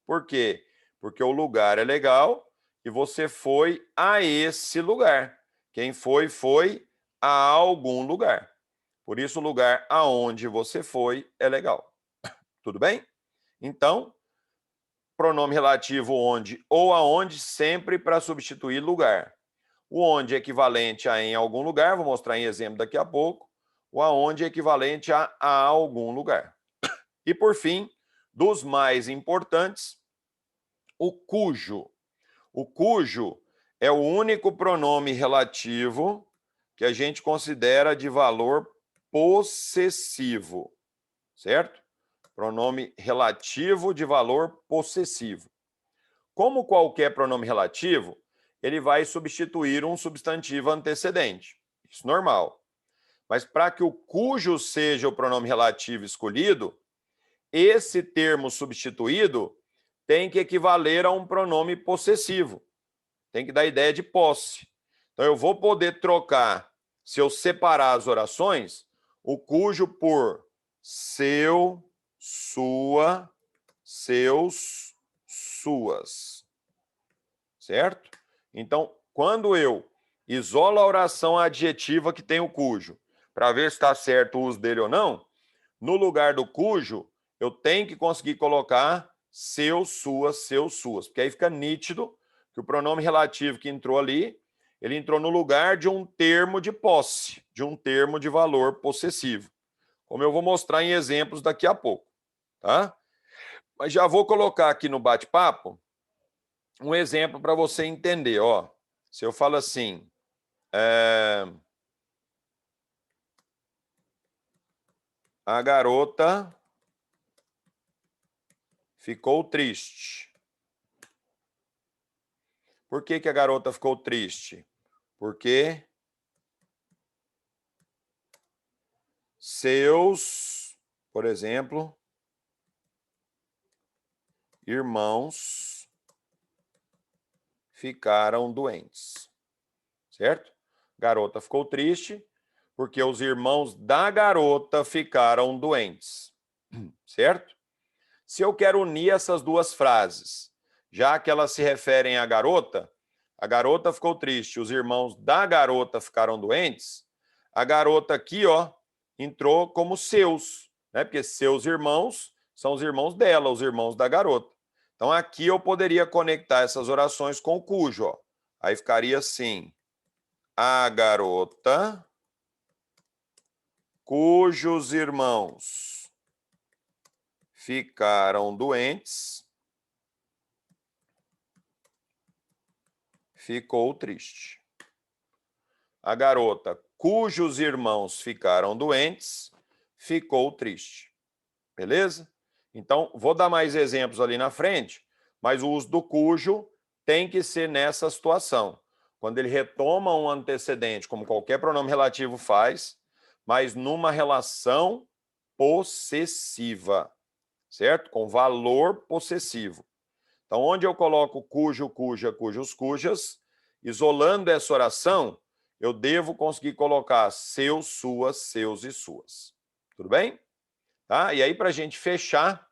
Por quê? Porque o lugar é legal e você foi a esse lugar. Quem foi, foi a algum lugar. Por isso, o lugar aonde você foi é legal. Tudo bem? Então, pronome relativo onde ou aonde sempre para substituir lugar. O onde é equivalente a em algum lugar, vou mostrar em exemplo daqui a pouco. O aonde é equivalente a algum lugar. E por fim, dos mais importantes, o cujo. O cujo é o único pronome relativo que a gente considera de valor possessivo, certo? Pronome relativo de valor possessivo. Como qualquer pronome relativo, ele vai substituir um substantivo antecedente. Isso é normal. Mas para que o cujo seja o pronome relativo escolhido, esse termo substituído tem que equivaler a um pronome possessivo. Tem que dar ideia de posse. Então, eu vou poder trocar, se eu separar as orações, o cujo por seu, sua, seus, suas. Certo? Então, quando eu isolo a oração adjetiva que tem o cujo, para ver se está certo o uso dele ou não, no lugar do cujo, eu tenho que conseguir colocar seus, suas, porque aí fica nítido que o pronome relativo que entrou ali, ele entrou no lugar de um termo de posse, de um termo de valor possessivo, como eu vou mostrar em exemplos daqui a pouco, tá? Mas já vou colocar aqui no bate-papo um exemplo para você entender, ó. Se eu falo assim, a garota ficou triste. Por que que a garota ficou triste? Porque seus, por exemplo, irmãos ficaram doentes, certo? Garota ficou triste porque os irmãos da garota ficaram doentes, certo? Se eu quero unir essas duas frases, já que elas se referem à garota, a garota ficou triste, os irmãos da garota ficaram doentes, a garota aqui, ó, entrou como seus, né? Porque seus irmãos são os irmãos dela, os irmãos da garota. Então aqui eu poderia conectar essas orações com o cujo, ó. Aí ficaria assim: a garota cujos irmãos ficaram doentes ficou triste. A garota cujos irmãos ficaram doentes ficou triste. Beleza? Então, vou dar mais exemplos ali na frente, mas o uso do cujo tem que ser nessa situação. Quando ele retoma um antecedente, como qualquer pronome relativo faz, mas numa relação possessiva, certo? Com valor possessivo. Então, onde eu coloco cujo, cuja, cujos, cujas, isolando essa oração, eu devo conseguir colocar seus, suas, seus e suas. Tudo bem? Tá? E aí, para a gente fechar,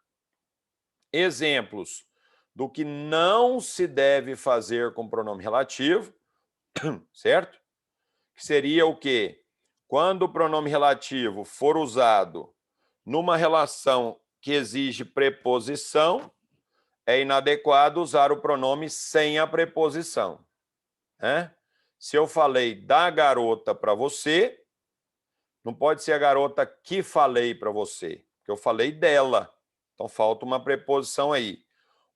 exemplos do que não se deve fazer com pronome relativo, certo? Que seria o quê? Quando o pronome relativo for usado numa relação que exige preposição, é inadequado usar o pronome sem a preposição, né? Se eu falei da garota para você, não pode ser a garota que falei para você, porque eu falei dela. Então falta uma preposição aí.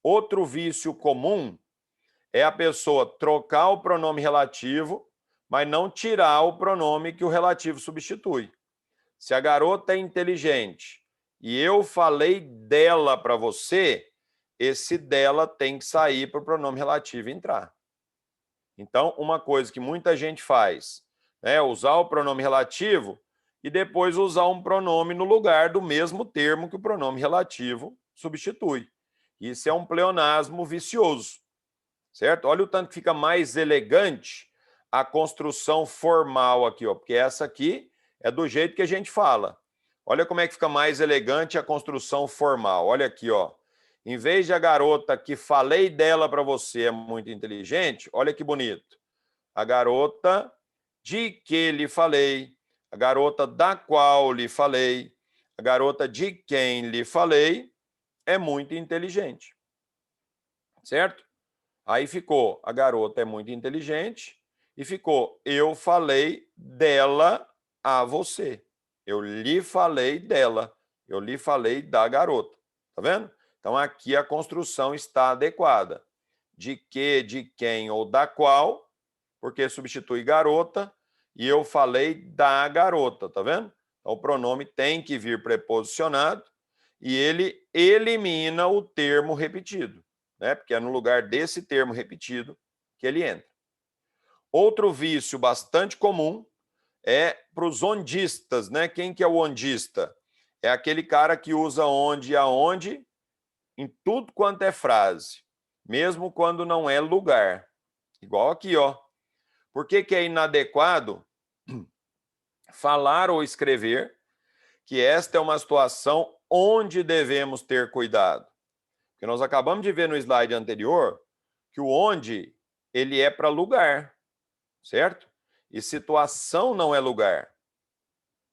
Outro vício comum é a pessoa trocar o pronome relativo, mas não tirar o pronome que o relativo substitui. Se a garota é inteligente e eu falei dela para você, esse dela tem que sair para o pronome relativo entrar. Então, uma coisa que muita gente faz é usar o pronome relativo e depois usar um pronome no lugar do mesmo termo que o pronome relativo substitui. Isso é um pleonasmo vicioso, certo? Olha o tanto que fica mais elegante a construção formal aqui, ó, porque essa aqui é do jeito que a gente fala. Olha como é que fica mais elegante a construção formal. Olha aqui, ó. Em vez de a garota que falei dela para você é muito inteligente, olha que bonito. A garota de que lhe falei, a garota da qual lhe falei, a garota de quem lhe falei é muito inteligente. Certo? Aí ficou, a garota é muito inteligente e ficou, eu falei dela a você. Eu lhe falei dela, eu lhe falei da garota. Tá vendo? Então, aqui a construção está adequada. De que, de quem ou da qual, porque substitui garota, e eu falei da garota, tá vendo? Então, o pronome tem que vir preposicionado e ele elimina o termo repetido, né? Porque é no lugar desse termo repetido que ele entra. Outro vício bastante comum é para os ondistas, né? Quem que é o ondista? É aquele cara que usa onde e aonde em tudo quanto é frase, mesmo quando não é lugar. Igual aqui, ó. Por que que é inadequado falar ou escrever que esta é uma situação onde devemos ter cuidado? Porque nós acabamos de ver no slide anterior que o onde ele é para lugar, certo? E situação não é lugar.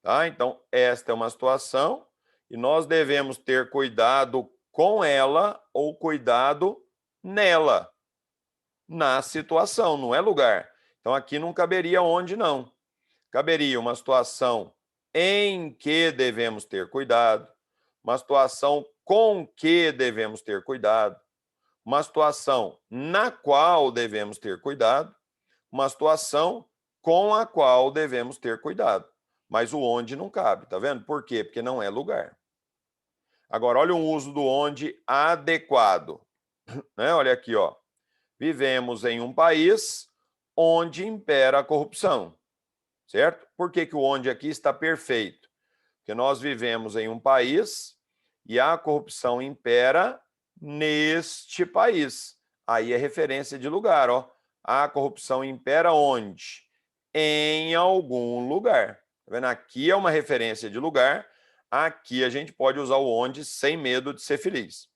Tá? Então, esta é uma situação e nós devemos ter cuidado com ela ou cuidado nela, na situação, não é lugar. Então, aqui não caberia onde, não. Caberia uma situação em que devemos ter cuidado, uma situação com que devemos ter cuidado, uma situação na qual devemos ter cuidado, uma situação com a qual devemos ter cuidado. mas o onde não cabe, tá vendo? Por quê? Porque não é lugar. Agora, olha o uso do onde adequado, né? Olha aqui, ó. Vivemos em um país onde impera a corrupção, certo? Por que que o onde aqui está perfeito? Porque nós vivemos em um país e a corrupção impera neste país. Aí é referência de lugar, ó. A corrupção impera onde? Em algum lugar. Tá vendo? Aqui é uma referência de lugar. Aqui a gente pode usar o onde sem medo de ser feliz.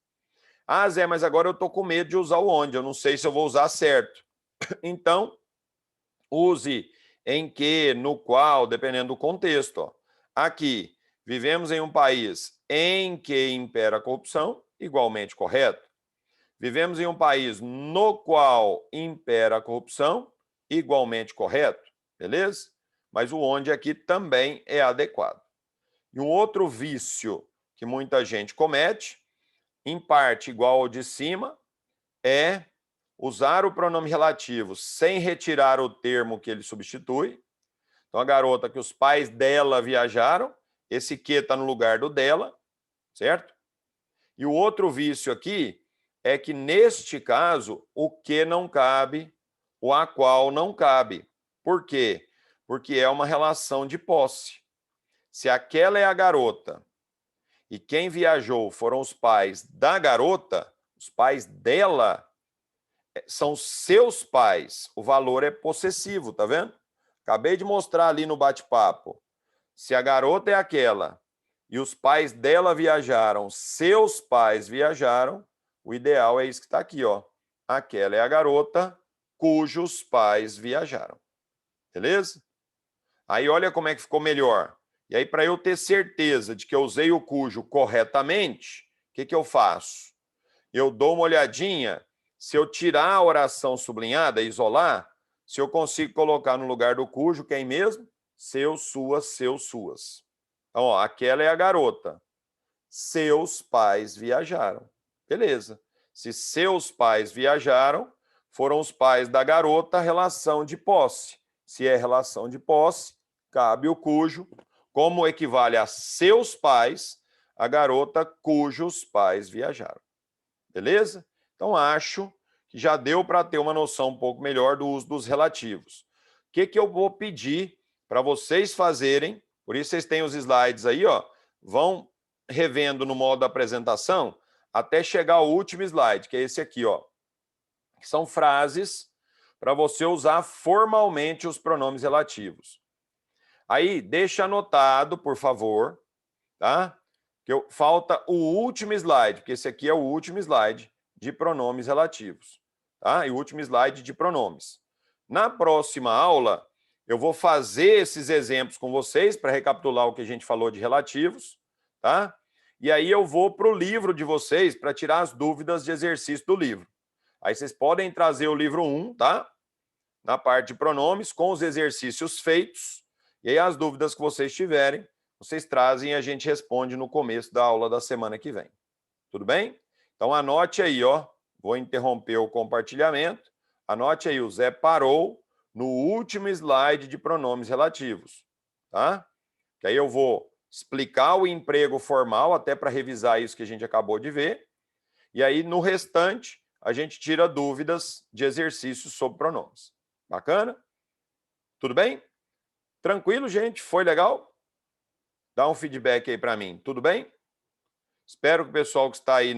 Ah, Zé, mas agora eu estou com medo de usar o onde. Eu não sei se eu vou usar certo. Então, use em que, no qual, dependendo do contexto. Ó. Aqui, vivemos em um país em que impera a corrupção, igualmente correto. Vivemos em um país no qual impera a corrupção, igualmente correto, beleza? Mas o onde aqui também é adequado. E um outro vício que muita gente comete, em parte igual ao de cima, é usar o pronome relativo sem retirar o termo que ele substitui. Então, a garota que os pais dela viajaram, esse que está no lugar do dela, certo? E o outro vício aqui é que, neste caso, o que não cabe, o a qual não cabe. Por quê? Porque é uma relação de posse. Se aquela é a garota e quem viajou foram os pais da garota, os pais dela são seus pais. O valor é possessivo, tá vendo? Acabei de mostrar ali no bate-papo. Se a garota é aquela e os pais dela viajaram, seus pais viajaram, o ideal é isso que está aqui, ó. Aquela é a garota cujos pais viajaram. Beleza? Aí olha como é que ficou melhor. E aí, para eu ter certeza de que eu usei o cujo corretamente, o que que eu faço? Eu dou uma olhadinha, se eu tirar a oração sublinhada, isolar, se eu consigo colocar no lugar do cujo, quem mesmo? Seus, suas. Então, ó, aquela é a garota. Seus pais viajaram. Beleza. Se seus pais viajaram, foram os pais da garota, relação de posse. Se é relação de posse, cabe o cujo, como equivale a seus pais, a garota cujos pais viajaram. Beleza? Então, acho que já deu para ter uma noção um pouco melhor do uso dos relativos. O que que eu vou pedir para vocês fazerem? Por isso, vocês têm os slides aí, ó. Vão revendo no modo da apresentação até chegar ao último slide, que é esse aqui, ó. Que são frases para você usar formalmente os pronomes relativos. Aí, deixa anotado, por favor, tá? Falta o último slide, porque esse aqui é o último slide de pronomes relativos, tá? E o último slide de pronomes. Na próxima aula, eu vou fazer esses exemplos com vocês para recapitular o que a gente falou de relativos, tá? E aí eu vou para o livro de vocês para tirar as dúvidas de exercício do livro. Aí vocês podem trazer o livro 1, tá? Na parte de pronomes, com os exercícios feitos. E aí as dúvidas que vocês tiverem, vocês trazem e a gente responde no começo da aula da semana que vem. Tudo bem? Então anote aí, ó. Vou interromper o compartilhamento. Anote aí, o Zé parou no último slide de pronomes relativos, tá? Que aí eu vou explicar o emprego formal, até para revisar isso que a gente acabou de ver. E aí, no restante, a gente tira dúvidas de exercícios sobre pronomes. Bacana? Tudo bem? Tranquilo, gente? Foi legal? Dá um feedback aí para mim. Tudo bem? Espero que o pessoal que está aí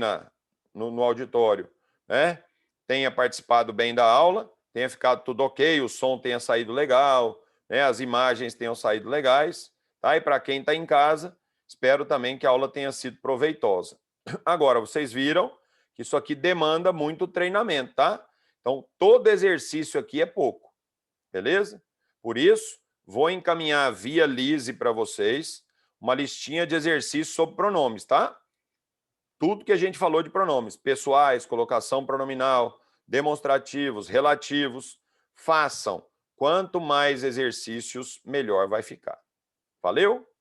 no auditório, né, tenha participado bem da aula, tenha ficado tudo ok, o som tenha saído legal, né, as imagens tenham saído legais. Tá? E para quem está em casa, espero também que a aula tenha sido proveitosa. Agora, vocês viram que isso aqui demanda muito treinamento, tá? Então, todo exercício aqui é pouco, beleza? Por isso, vou encaminhar via Lise para vocês uma listinha de exercícios sobre pronomes, tá? Tudo que a gente falou de pronomes, pessoais, colocação pronominal, demonstrativos, relativos, façam. Quanto mais exercícios, melhor vai ficar. Valeu?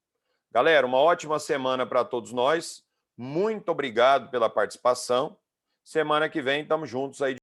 Galera, uma ótima semana para todos nós. Muito obrigado pela participação. Semana que vem estamos juntos aí.